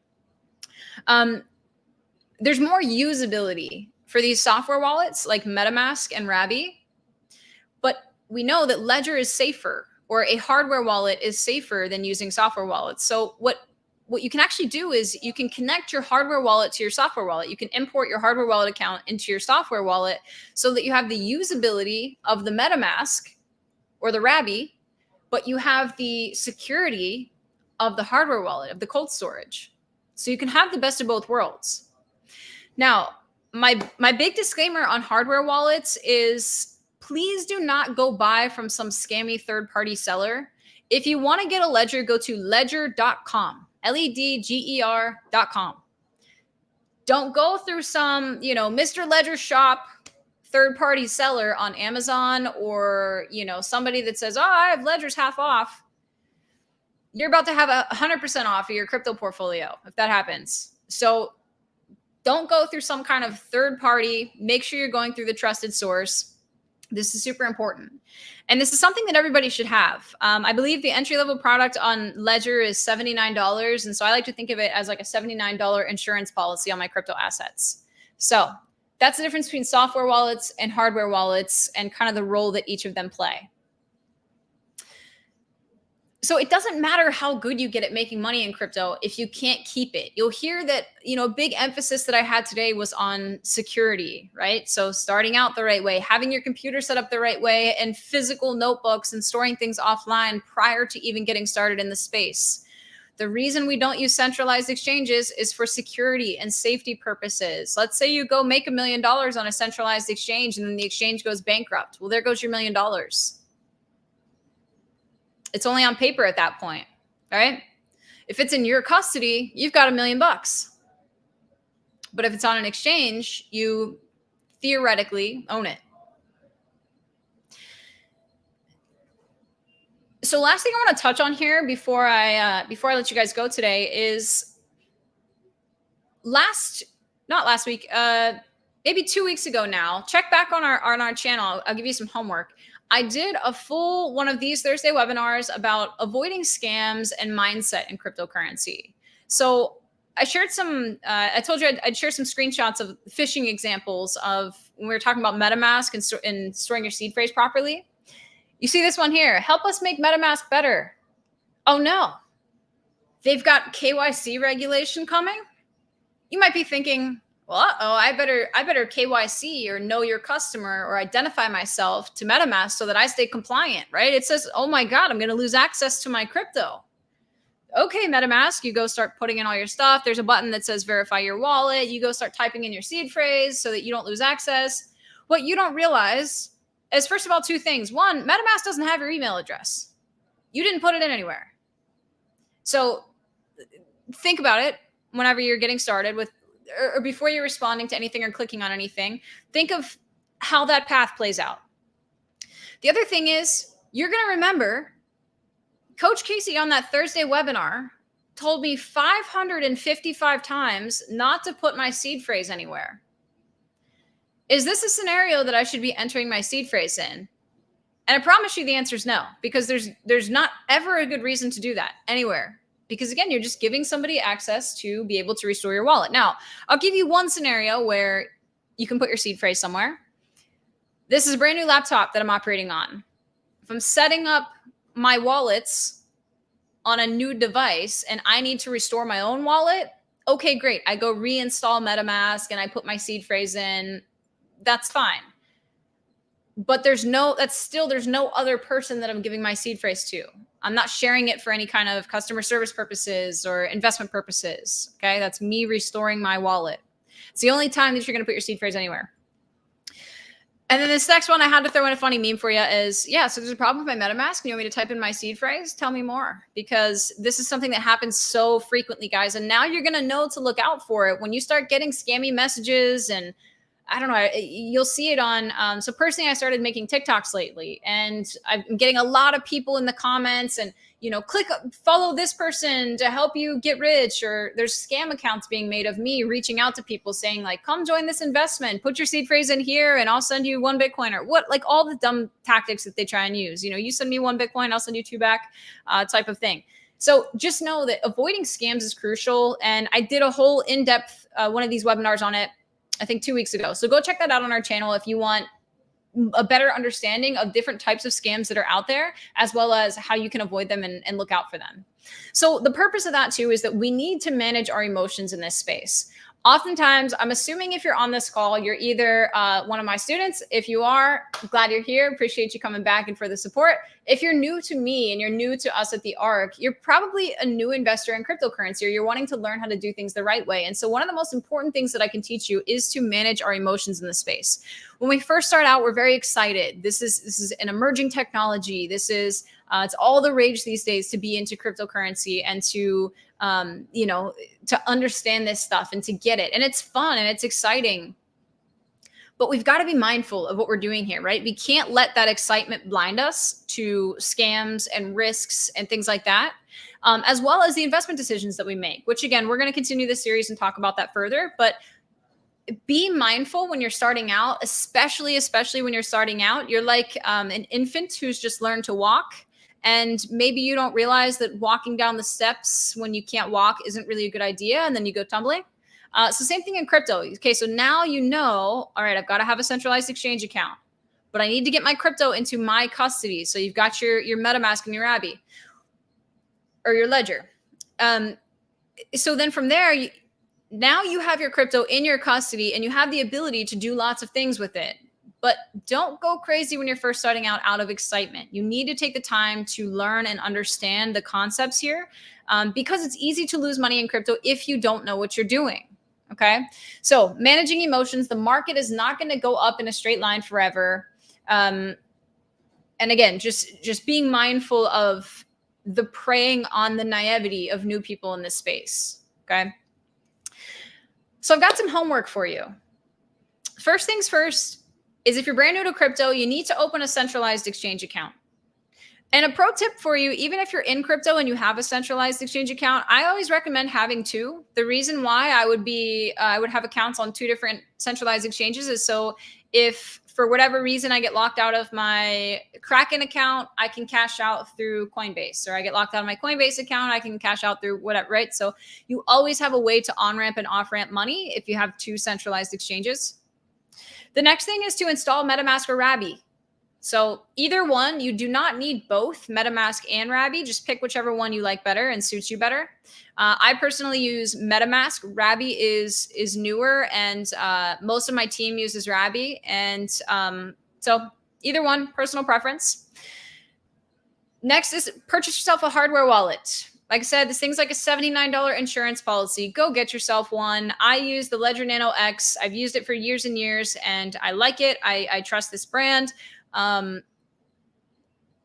There's more usability for these software wallets like MetaMask and Rabi. But we know that Ledger is safer, or a hardware wallet is safer than using software wallets. So what you can actually do is you can connect your hardware wallet to your software wallet. You can import your hardware wallet account into your software wallet so that you have the usability of the MetaMask or the Rabi, but you have the security of the hardware wallet, of the cold storage. So you can have the best of both worlds. Now, my big disclaimer on hardware wallets is please do not go buy from some scammy third-party seller. If you want to get a ledger, go to ledger.com, ledger.com. Don't go through some, Mr. Ledger shop third-party seller on Amazon or, somebody that says, oh, I have Ledger's half off. You're about to have 100% off of your crypto portfolio if that happens. So don't go through some kind of third party. Make sure you're going through the trusted source. This is super important. And this is something that everybody should have. I believe the entry-level product on Ledger is $79. And so I like to think of it as like a $79 insurance policy on my crypto assets. So that's the difference between software wallets and hardware wallets and kind of the role that each of them play. So it doesn't matter how good you get at making money in crypto if you can't keep it. You'll hear that, a big emphasis that I had today was on security, right? So starting out the right way, having your computer set up the right way, and physical notebooks and storing things offline prior to even getting started in the space. The reason we don't use centralized exchanges is for security and safety purposes. Let's say you go make $1 million on a centralized exchange and then the exchange goes bankrupt. Well, there goes your $1 million. It's only on paper at that point, right? If it's in your custody, you've got $1 million. But if it's on an exchange, you theoretically own it. So last thing I want to touch on here before I let you guys go today is not last week, maybe 2 weeks ago now. Check back on our channel. I'll give you some homework. I did a full one of these Thursday webinars about avoiding scams and mindset in cryptocurrency. So I shared I told you I'd share some screenshots of phishing examples of when we were talking about MetaMask and storing your seed phrase properly. You see this one here, help us make MetaMask better. Oh no, they've got KYC regulation coming. You might be thinking, well, I better KYC or know your customer or identify myself to MetaMask so that I stay compliant, right? It says, oh my God, I'm going to lose access to my crypto. Okay, MetaMask, you go start putting in all your stuff. There's a button that says verify your wallet. You go start typing in your seed phrase so that you don't lose access. What you don't realize is, first of all, two things. One, MetaMask doesn't have your email address. You didn't put it in anywhere. So think about it whenever you're getting started with, or before you're responding to anything or clicking on anything. Think of how that path plays out. The other thing is, you're going to remember Coach Casey on that Thursday webinar told me 555 times not to put my seed phrase anywhere. Is this a scenario that I should be entering my seed phrase in? And I promise you the answer is no, because there's not ever a good reason to do that anywhere. Because again, you're just giving somebody access to be able to restore your wallet. Now, I'll give you one scenario where you can put your seed phrase somewhere. This is a brand new laptop that I'm operating on. If I'm setting up my wallets on a new device and I need to restore my own wallet, okay, great. I go reinstall MetaMask and I put my seed phrase in. That's fine. But there's no other person that I'm giving my seed phrase to. I'm not sharing it for any kind of customer service purposes or investment purposes. Okay. That's me restoring my wallet. It's the only time that you're going to put your seed phrase anywhere. And then this next one, I had to throw in a funny meme for you is, yeah, so there's a problem with my MetaMask. You want me to type in my seed phrase? Tell me more, because this is something that happens so frequently, guys. And now you're going to know to look out for it when you start getting scammy messages. And I don't know, you'll see it on, so personally, I started making TikToks lately, and I'm getting a lot of people in the comments and, follow this person to help you get rich. Or there's scam accounts being made of me reaching out to people saying like, come join this investment, put your seed phrase in here and I'll send you 1 Bitcoin, or what, like all the dumb tactics that they try and use. You send me 1 Bitcoin, I'll send you 2 back, type of thing. So just know that avoiding scams is crucial. And I did a whole in-depth, one of these webinars on it, I think 2 weeks ago. So go check that out on our channel if you want a better understanding of different types of scams that are out there, as well as how you can avoid them and look out for them. So the purpose of that too is that we need to manage our emotions in this space. Oftentimes, I'm assuming if you're on this call, you're either one of my students. If you are, I'm glad you're here. Appreciate you coming back and for the support. If you're new to me and you're new to us at the ARC, you're probably a new investor in cryptocurrency, or you're wanting to learn how to do things the right way. And so one of the most important things that I can teach you is to manage our emotions in the space. When we first start out, we're very excited. This is an emerging technology. This is it's all the rage these days to be into cryptocurrency and to to understand this stuff and to get it. And it's fun and it's exciting. But we've got to be mindful of what we're doing here, right? We can't let that excitement blind us to scams and risks and things like that, as well as the investment decisions that we make, which again, we're going to continue this series and talk about that further. But be mindful when you're starting out, especially when you're starting out. You're like an infant who's just learned to walk. And maybe you don't realize that walking down the steps when you can't walk isn't really a good idea. And then you go tumbling. So same thing in crypto. Okay, so now all right, I've got to have a centralized exchange account, but I need to get my crypto into my custody. So you've got your MetaMask and your Abby or your Ledger. So then from there, now you have your crypto in your custody and you have the ability to do lots of things with it. But don't go crazy when you're first starting out of excitement. You need to take the time to learn and understand the concepts here, because it's easy to lose money in crypto if you don't know what you're doing. Okay. So managing emotions, the market is not going to go up in a straight line forever. And again, just being mindful of the preying on the naivety of new people in this space. Okay. So I've got some homework for you. First things first is, if you're brand new to crypto, you need to open a centralized exchange account. And a pro tip for you, even if you're in crypto and you have a centralized exchange account, I always recommend having 2. The reason why I would have accounts on 2 different centralized exchanges is so if for whatever reason I get locked out of my Kraken account, I can cash out through Coinbase, or I get locked out of my Coinbase account, I can cash out through whatever, right? So you always have a way to on-ramp and off-ramp money if you have 2 centralized exchanges. The next thing is to install MetaMask or Rabby. So either one, you do not need both MetaMask and Rabby. Just pick whichever one you like better and suits you better. I personally use MetaMask. Rabby is newer, and most of my team uses Rabby. And so either one, personal preference. Next is purchase yourself a hardware wallet. Like I said, this thing's like a $79 insurance policy. Go get yourself one. I use the Ledger Nano X. I've used it for years and years, and I like it. I trust this brand.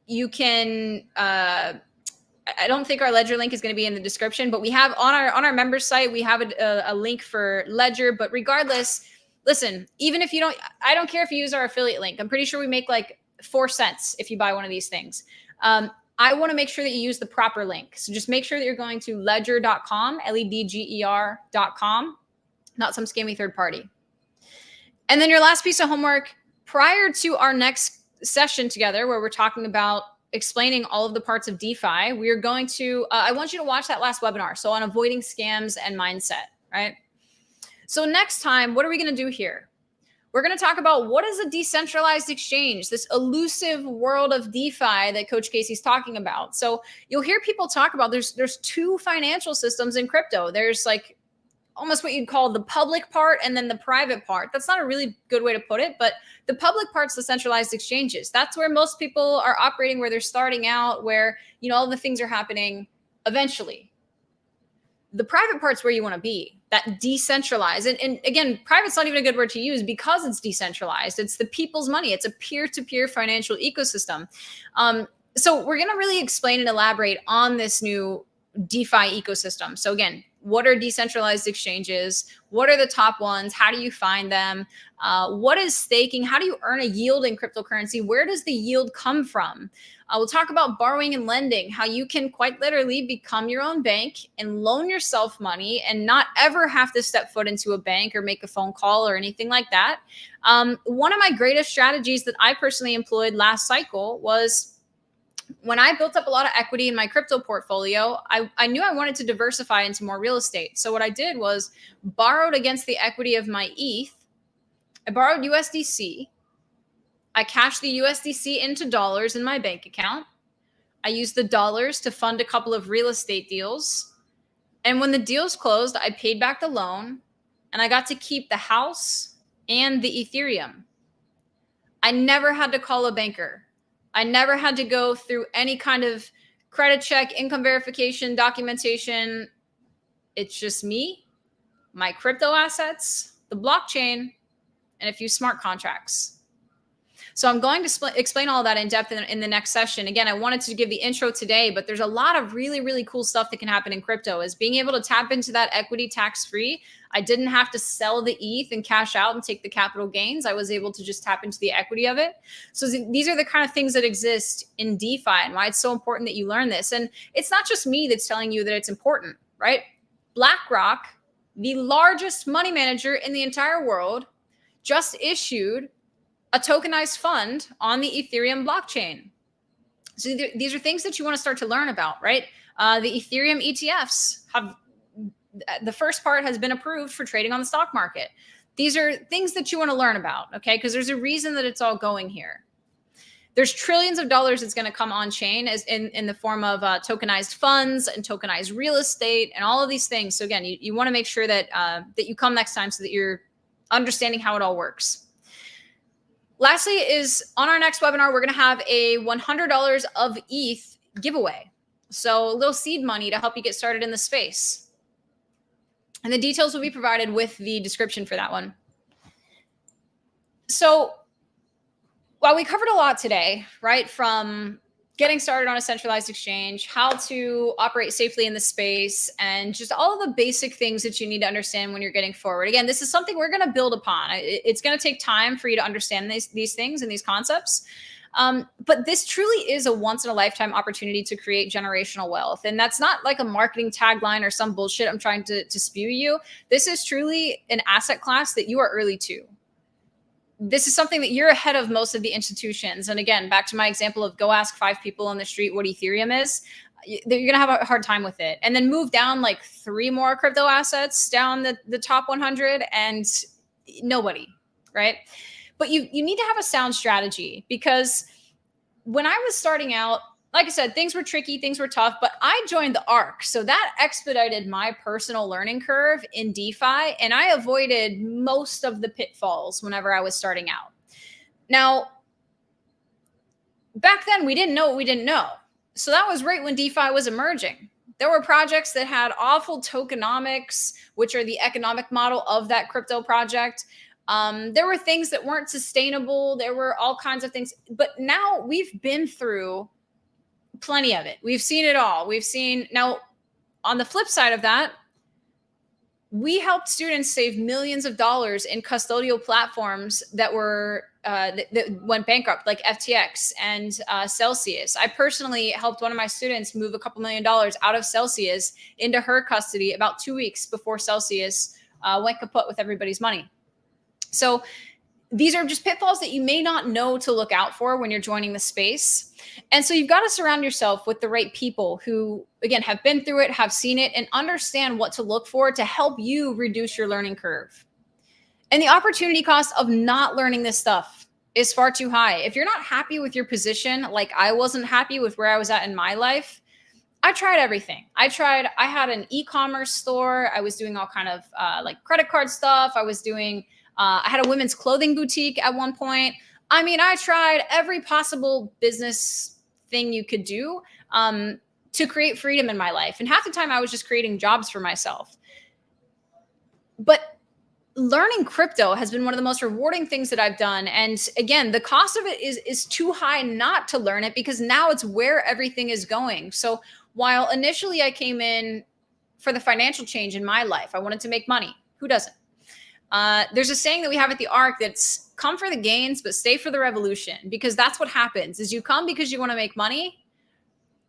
You can I don't think our Ledger link is going to be in the description, but we have on our members site, we have a link for Ledger. But regardless, listen, even if you don't, I don't care if you use our affiliate link. I'm pretty sure we make like 4 cents if you buy one of these things. I want to make sure that you use the proper link. So just make sure that you're going to ledger.com, ledger.com, not some scammy third party. And then your last piece of homework prior to our next session together, where we're talking about explaining all of the parts of DeFi, we are going to, I want you to watch that last webinar. So on avoiding scams and mindset, right? So next time, what are we going to do here? We're going to talk about what is a decentralized exchange, this elusive world of DeFi that Coach Casey's talking about. So you'll hear people talk about there's 2 financial systems in crypto. There's like almost what you'd call the public part and then the private part. That's not a really good way to put it, but the public part's the centralized exchanges. That's where most people are operating, where they're starting out, where, you know, all the things are happening eventually. The private part's where you want to be, that decentralized. And again, private's not even a good word to use because it's decentralized. It's the people's money. It's a peer-to-peer financial ecosystem. So we're going to really explain and elaborate on this new DeFi ecosystem. So again, what are decentralized exchanges? What are the top ones? How do you find them? What is staking? How do you earn a yield in cryptocurrency? Where does the yield come from? We'll talk about borrowing and lending, how you can quite literally become your own bank and loan yourself money and not ever have to step foot into a bank or make a phone call or anything like that. One of my greatest strategies that I personally employed last cycle was when I built up a lot of equity in my crypto portfolio, I knew I wanted to diversify into more real estate. So what I did was borrowed against the equity of my ETH. I borrowed USDC. I cashed the USDC into dollars in my bank account. I used the dollars to fund a couple of real estate deals. And when the deals closed, I paid back the loan and I got to keep the house and the Ethereum. I never had to call a banker. I never had to go through any kind of credit check, income verification, documentation. It's just me, my crypto assets, the blockchain, and a few smart contracts. So I'm going to explain all that in depth in the next session. Again, I wanted to give the intro today, but there's a lot of really, really cool stuff that can happen in crypto, is being able to tap into that equity tax-free. I didn't have to sell the ETH and cash out and take the capital gains. I was able to just tap into the equity of it. So these are the kind of things that exist in DeFi and why it's so important that you learn this. And it's not just me that's telling you that it's important, right? BlackRock, the largest money manager in the entire world, just issued a tokenized fund on the Ethereum blockchain. So these are things that you want to start to learn about, right? The Ethereum ETFs have, the first part has been approved for trading on the stock market. These are things that you want to learn about, okay? Because there's a reason that it's all going here. There's trillions of dollars that's going to come on chain as in the form of tokenized funds and tokenized real estate and all of these things. So again, you want to make sure that that you come next time so that you're understanding how it all works. Lastly is on our next webinar, we're going to have a $100 of ETH giveaway. So a little seed money to help you get started in the space. And the details will be provided with the description for that one. So while we covered a lot today, right, from getting started on a centralized exchange, how to operate safely in the space, and just all of the basic things that you need to understand when you're getting forward. Again, this is something we're going to build upon. It's going to take time for you to understand these things and these concepts. But this truly is a once in a lifetime opportunity to create generational wealth. And that's not like a marketing tagline or some bullshit I'm trying to spew you. This is truly an asset class that you are early to. This is something that you're ahead of most of the institutions. And again, back to my example of go ask 5 people on the street what Ethereum is, you're going to have a hard time with it. And then move down like 3 more crypto assets down the top 100 and nobody, right? But you need to have a sound strategy, because when I was starting out, like I said, things were tricky, things were tough, but I joined the ARC. So that expedited my personal learning curve in DeFi, and I avoided most of the pitfalls whenever I was starting out. Now, back then, we didn't know what we didn't know. So that was right when DeFi was emerging. There were projects that had awful tokenomics, which are the economic model of that crypto project. There were things that weren't sustainable. There were all kinds of things. But now we've been through plenty of it. We've seen it all. We've seen, now on the flip side of that, we helped students save millions of dollars in custodial platforms that were that went bankrupt, like FTX and Celsius. I personally helped one of my students move a couple $1,000,000 out of Celsius into her custody about 2 weeks before Celsius went kaput with everybody's money. So these are just pitfalls that you may not know to look out for when you're joining the space. And so you've got to surround yourself with the right people who, again, have been through it, have seen it, and understand what to look for to help you reduce your learning curve. And the opportunity cost of not learning this stuff is far too high. If you're not happy with your position, like I wasn't happy with where I was at in my life, I tried everything. I had an e-commerce store. I was doing all kind of like credit card stuff. I had a women's clothing boutique at one point. I mean, I tried every possible business thing you could do to create freedom in my life. And half the time I was just creating jobs for myself. But learning crypto has been one of the most rewarding things that I've done. And again, the cost of it is too high not to learn it, because now it's where everything is going. So while initially I came in for the financial change in my life, I wanted to make money. Who doesn't? There's a saying that we have at the ARC that's come for the gains, but stay for the revolution, because that's what happens is you come because you want to make money.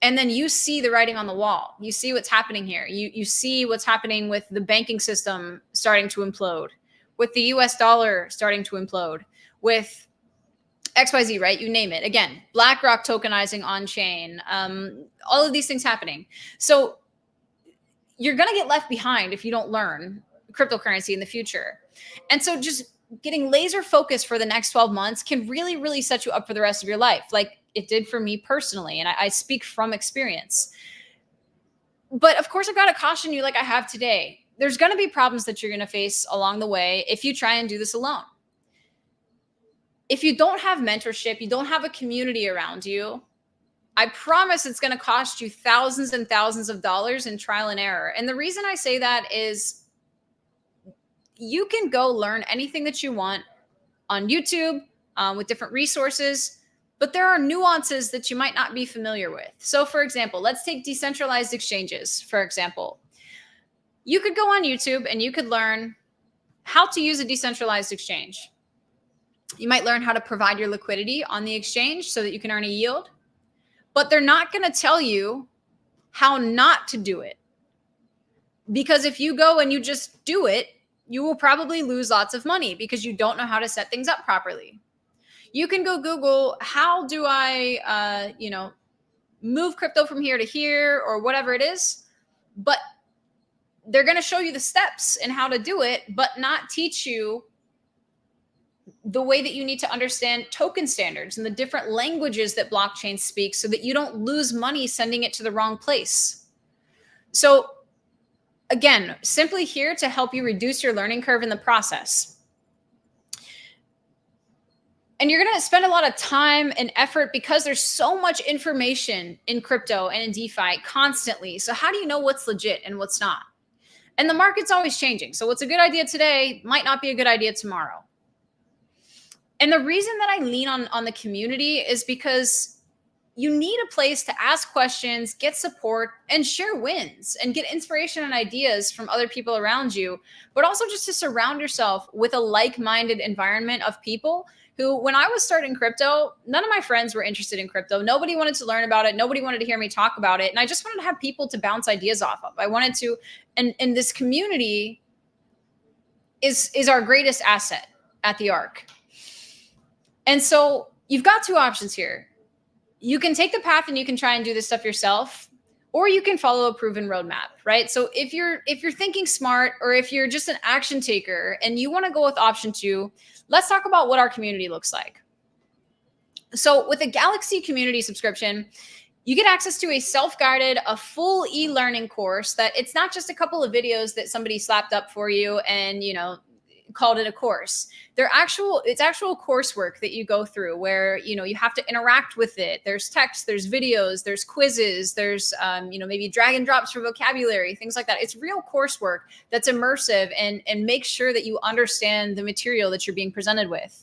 And then you see the writing on the wall. You see what's happening here. You see what's happening with the banking system starting to implode, with the US dollar starting to implode, with XYZ, right? You name it. Again, BlackRock tokenizing on chain, all of these things happening. So you're going to get left behind if you don't learn cryptocurrency in the future. And so just getting laser focused for the next 12 months can really, really set you up for the rest of your life, like it did for me personally. And I speak from experience. But of course, I've got to caution you, like I have today. There's going to be problems that you're going to face along the way if you try and do this alone. If you don't have mentorship, you don't have a community around you, I promise it's going to cost you thousands and thousands of dollars in trial and error. And the reason I say that is you can go learn anything that you want on YouTube with different resources, but there are nuances that you might not be familiar with. So for example, let's take decentralized exchanges, for example. You could go on YouTube and you could learn how to use a decentralized exchange. You might learn how to provide your liquidity on the exchange so that you can earn a yield, but they're not going to tell you how not to do it. Because if you go and you just do it, you will probably lose lots of money because you don't know how to set things up properly. You can go Google, how do I, move crypto from here to here or whatever it is, but they're going to show you the steps and how to do it, but not teach you the way that you need to understand token standards and the different languages that blockchain speaks so that you don't lose money sending it to the wrong place. So again, simply here to help you reduce your learning curve in the process. And you're going to spend a lot of time and effort because there's so much information in crypto and in DeFi constantly. So how do you know what's legit and what's not? And the market's always changing. So what's a good idea today might not be a good idea tomorrow. And the reason that I lean on the community is because you need a place to ask questions, get support, and share wins and get inspiration and ideas from other people around you, but also just to surround yourself with a like-minded environment of people who, when I was starting crypto, none of my friends were interested in crypto. Nobody wanted to learn about it. Nobody wanted to hear me talk about it. And I just wanted to have people to bounce ideas off of. I wanted to, and this community is our greatest asset at the ARC. And so you've got two options here. You can take the path and you can try and do this stuff yourself, or you can follow a proven roadmap, right? So if you're thinking smart, or if you're just an action taker and you want to go with option 2, let's talk about what our community looks like. So with a Galaxy community subscription, you get access to a self-guided, a full e-learning course that it's not just a couple of videos that somebody slapped up for you and, called it a course. It's actual coursework that you go through where, you have to interact with it. There's text, there's videos, there's quizzes, there's, maybe drag and drops for vocabulary, things like that. It's real coursework that's immersive and makes sure that you understand the material that you're being presented with.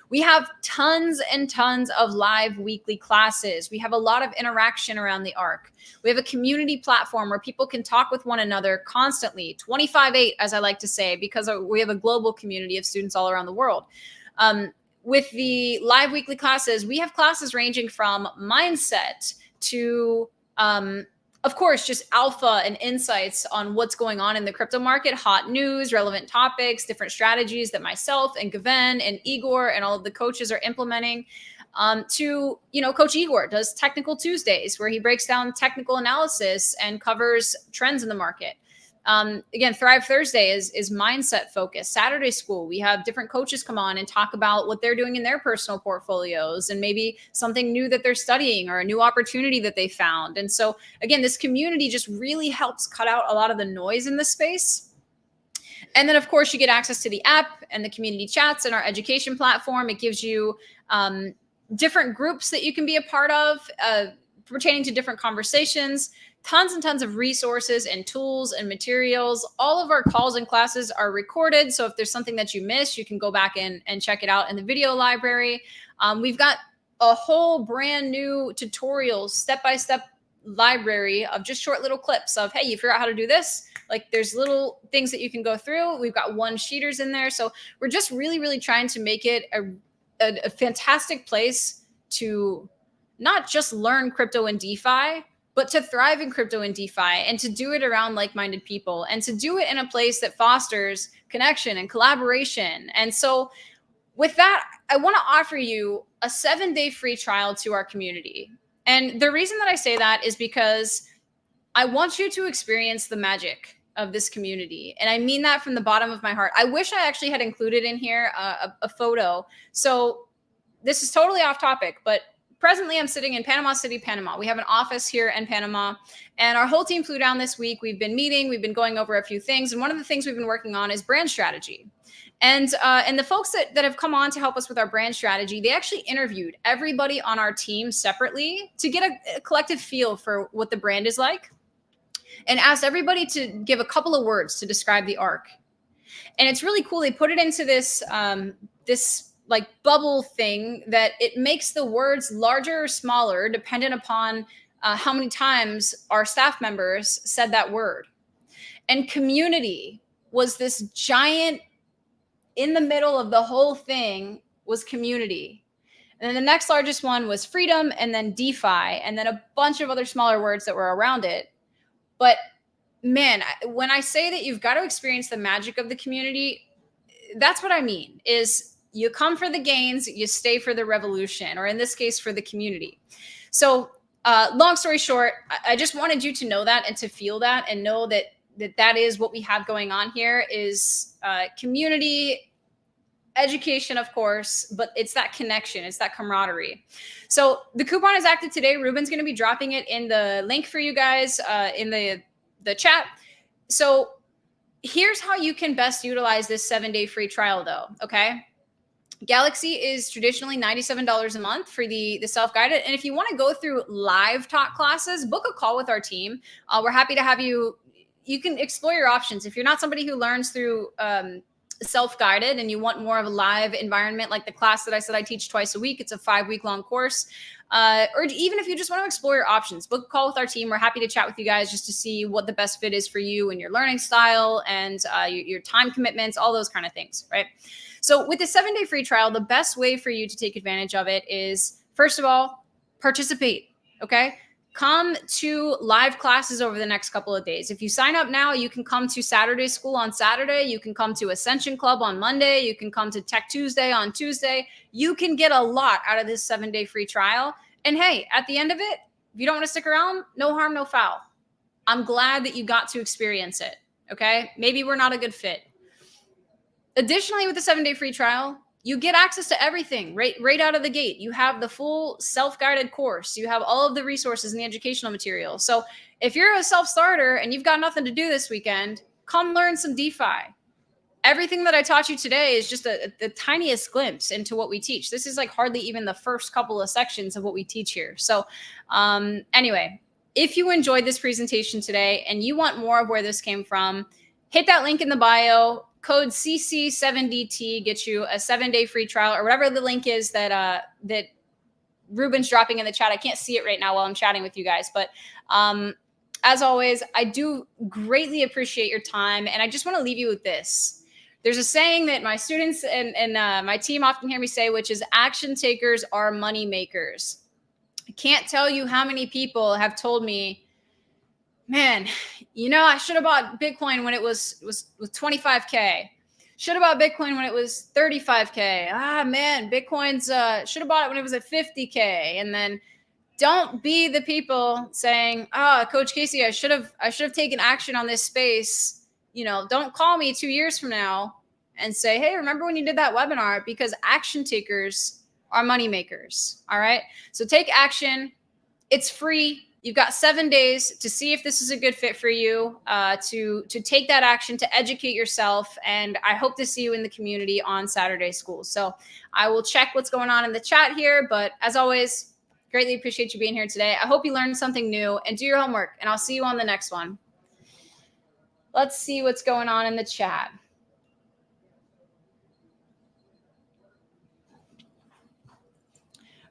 We have tons and tons of live weekly classes. We have a lot of interaction around the ARC. We have a community platform where people can talk with one another constantly, 25/8, as I like to say, because we have a global community of students all around the world. With the live weekly classes, we have classes ranging from mindset to, of course, just alpha and insights on what's going on in the crypto market, hot news, relevant topics, different strategies that myself and Gaven and Igor and all of the coaches are implementing. Coach Igor does Technical Tuesdays, where he breaks down technical analysis and covers trends in the market. Again, Thrive Thursday is mindset focused. Saturday School, we have different coaches come on and talk about what they're doing in their personal portfolios and maybe something new that they're studying or a new opportunity that they found. And so again, this community just really helps cut out a lot of the noise in the space. And then of course you get access to the app and the community chats and our education platform. It gives you different groups that you can be a part of pertaining to different conversations. Tons and tons of resources and tools and materials. All of our calls and classes are recorded. So if there's something that you missed, you can go back and check it out in the video library. We've got a whole brand new tutorials, step-by-step library of just short little clips of, hey, you figure out how to do this. Like there's little things that you can go through. We've got one-sheeters in there. So we're just really, really trying to make it a fantastic place to not just learn crypto and DeFi, but to thrive in crypto and DeFi and to do it around like-minded people and to do it in a place that fosters connection and collaboration. And so with that, I want to offer you a 7-day free trial to our community. And the reason that I say that is because I want you to experience the magic of this community. And I mean that from the bottom of my heart. I wish I actually had included in here a photo. So this is totally off topic, but presently, I'm sitting in Panama City, Panama. We have an office here in Panama, and our whole team flew down this week. We've been meeting, we've been going over a few things, and one of the things we've been working on is brand strategy. And the folks that have come on to help us with our brand strategy, they actually interviewed everybody on our team separately to get a collective feel for what the brand is like, and asked everybody to give a couple of words to describe the ARC. And it's really cool. They put it into this like bubble thing that it makes the words larger or smaller dependent upon how many times our staff members said that word. And community was this giant, in the middle of the whole thing was community. And then the next largest one was freedom, and then DeFi, and then a bunch of other smaller words that were around it. But man, when I say that you've got to experience the magic of the community, that's what I mean is you come for the gains, you stay for the revolution, or in this case, for the community. So long story short, I just wanted you to know that and to feel that and know that is what we have going on here is community, education, of course, but it's that connection, it's that camaraderie. So the coupon is active today. Ruben's going to be dropping it in the link for you guys in the chat. So here's how you can best utilize this 7-day free trial though, okay? Galaxy is traditionally $97 a month for the self-guided. And if you want to go through live talk classes, book a call with our team. We're happy to have you. You can explore your options. If you're not somebody who learns through self-guided and you want more of a live environment, like the class that I said I teach twice a week, it's a 5-week-long course. Or even if you just want to explore your options, book a call with our team. We're happy to chat with you guys just to see what the best fit is for you and your learning style and your time commitments, all those kind of things, right? So with the 7-day free trial, the best way for you to take advantage of it is, first of all, participate, okay? Come to live classes over the next couple of days. If you sign up now, you can come to Saturday School on Saturday. You can come to Ascension Club on Monday. You can come to Tech Tuesday on Tuesday. You can get a lot out of this 7-day free trial. And hey, at the end of it, if you don't want to stick around, no harm, no foul. I'm glad that you got to experience it, okay? Maybe we're not a good fit. Additionally, with the 7-day free trial, you get access to everything right out of the gate. You have the full self-guided course. You have all of the resources and the educational material. So if you're a self-starter and you've got nothing to do this weekend, come learn some DeFi. everything that I taught you today is just the tiniest glimpse into what we teach. This is like hardly even the first couple of sections of what we teach here. So anyway, if you enjoyed this presentation today and you want more of where this came from, hit that link in the bio. Code CC7DT gets you a 7-day free trial, or whatever the link is that that Ruben's dropping in the chat. I can't see it right now while I'm chatting with you guys, but as always, I do greatly appreciate your time. And I just want to leave you with this. There's a saying that my students and my team often hear me say, which is action takers are money makers. I can't tell you how many people have told me, man, you know, I should have bought Bitcoin when it was 25K. Should have bought Bitcoin when it was 35K. Ah, man, Bitcoin's should have bought it when it was at 50K. And then don't be the people saying, Coach Casey, I should have taken action on this space. You know, don't call me 2 years from now and say, hey, remember when you did that webinar? Because action takers are money makers. All right. So take action. It's free. You've got 7 days to see if this is a good fit for you, to take that action, to educate yourself. And I hope to see you in the community on Saturday School. So I will check what's going on in the chat here. But as always, greatly appreciate you being here today. I hope you learned something new, and do your homework, and I'll see you on the next one. Let's see what's going on in the chat.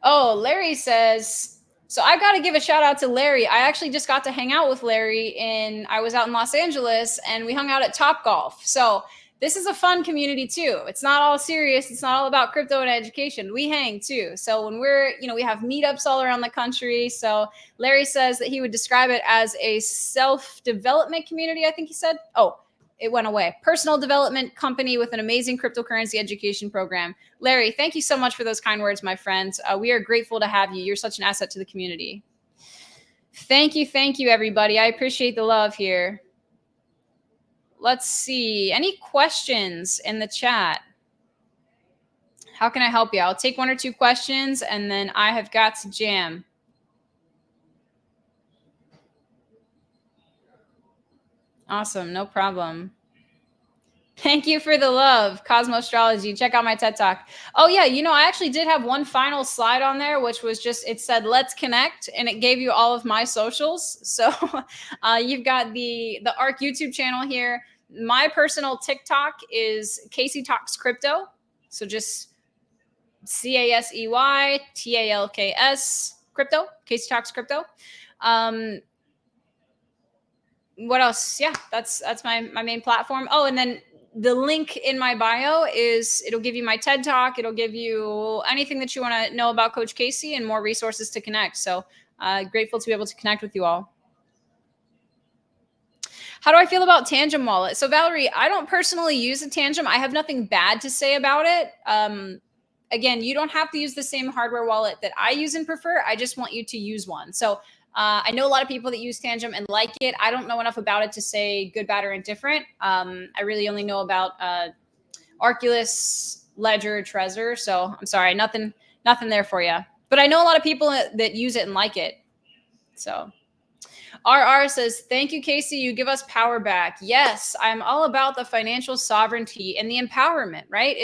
Oh, Larry says, so I've got to give a shout out to Larry. I actually just got to hang out with Larry I was out in Los Angeles, and we hung out at Top Golf. So this is a fun community too. It's not all serious. It's not all about crypto and education. We hang too. So when we have meetups all around the country. So Larry says that he would describe it as a self-development community, I think he said. Oh, it went away. Personal development company with an amazing cryptocurrency education program. Larry, thank you so much for those kind words, my friends. We are grateful to have you. You're such an asset to the community. Thank you, everybody. I appreciate the love here. Let's see. Any questions in the chat? How can I help you? I'll take 1 or 2 questions, and then I have got to jam. Awesome. No problem. Thank you for the love, Cosmoastrology. Check out my TED Talk. Oh, yeah. You know, I actually did have one final slide on there, which was just, it said, let's connect. And it gave you all of my socials. So you've got the ARC YouTube channel here. My personal TikTok is Casey Talks Crypto. So just CASEYTALKS Crypto, Casey Talks Crypto. What else? Yeah, that's my main platform. Oh, and then the link in my bio it'll give you my TED Talk. It'll give you anything that you want to know about Coach Casey and more resources to connect. So grateful to be able to connect with you all. How do I feel about Tangent Wallet? So Valerie, I don't personally use a Tangent. I have nothing bad to say about it. Again, you don't have to use the same hardware wallet that I use and prefer. I just want you to use one. So I know a lot of people that use Tangent and like it. I don't know enough about it to say good, bad, or indifferent. I really only know about Arculus, Ledger, Trezor. So I'm sorry, nothing there for you. But I know a lot of people that use it and like it. So RR says, thank you, Casey. You give us power back. Yes, I'm all about the financial sovereignty and the empowerment, right?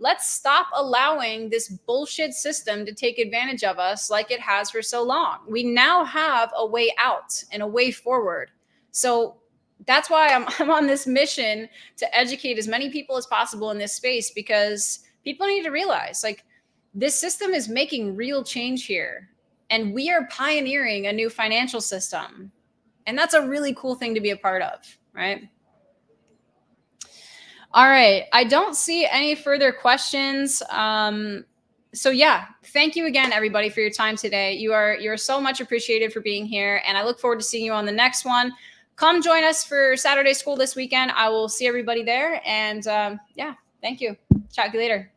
Let's stop allowing this bullshit system to take advantage of us like it has for so long. We now have a way out and a way forward. So that's why I'm on this mission to educate as many people as possible in this space, because people need to realize, like, this system is making real change here. And we are pioneering a new financial system. And that's a really cool thing to be a part of, right? All right. I don't see any further questions. So yeah, thank you again, everybody, for your time today. You're so much appreciated for being here. And I look forward to seeing you on the next one. Come join us for Saturday School this weekend. I will see everybody there. And yeah, thank you. Chat to you later.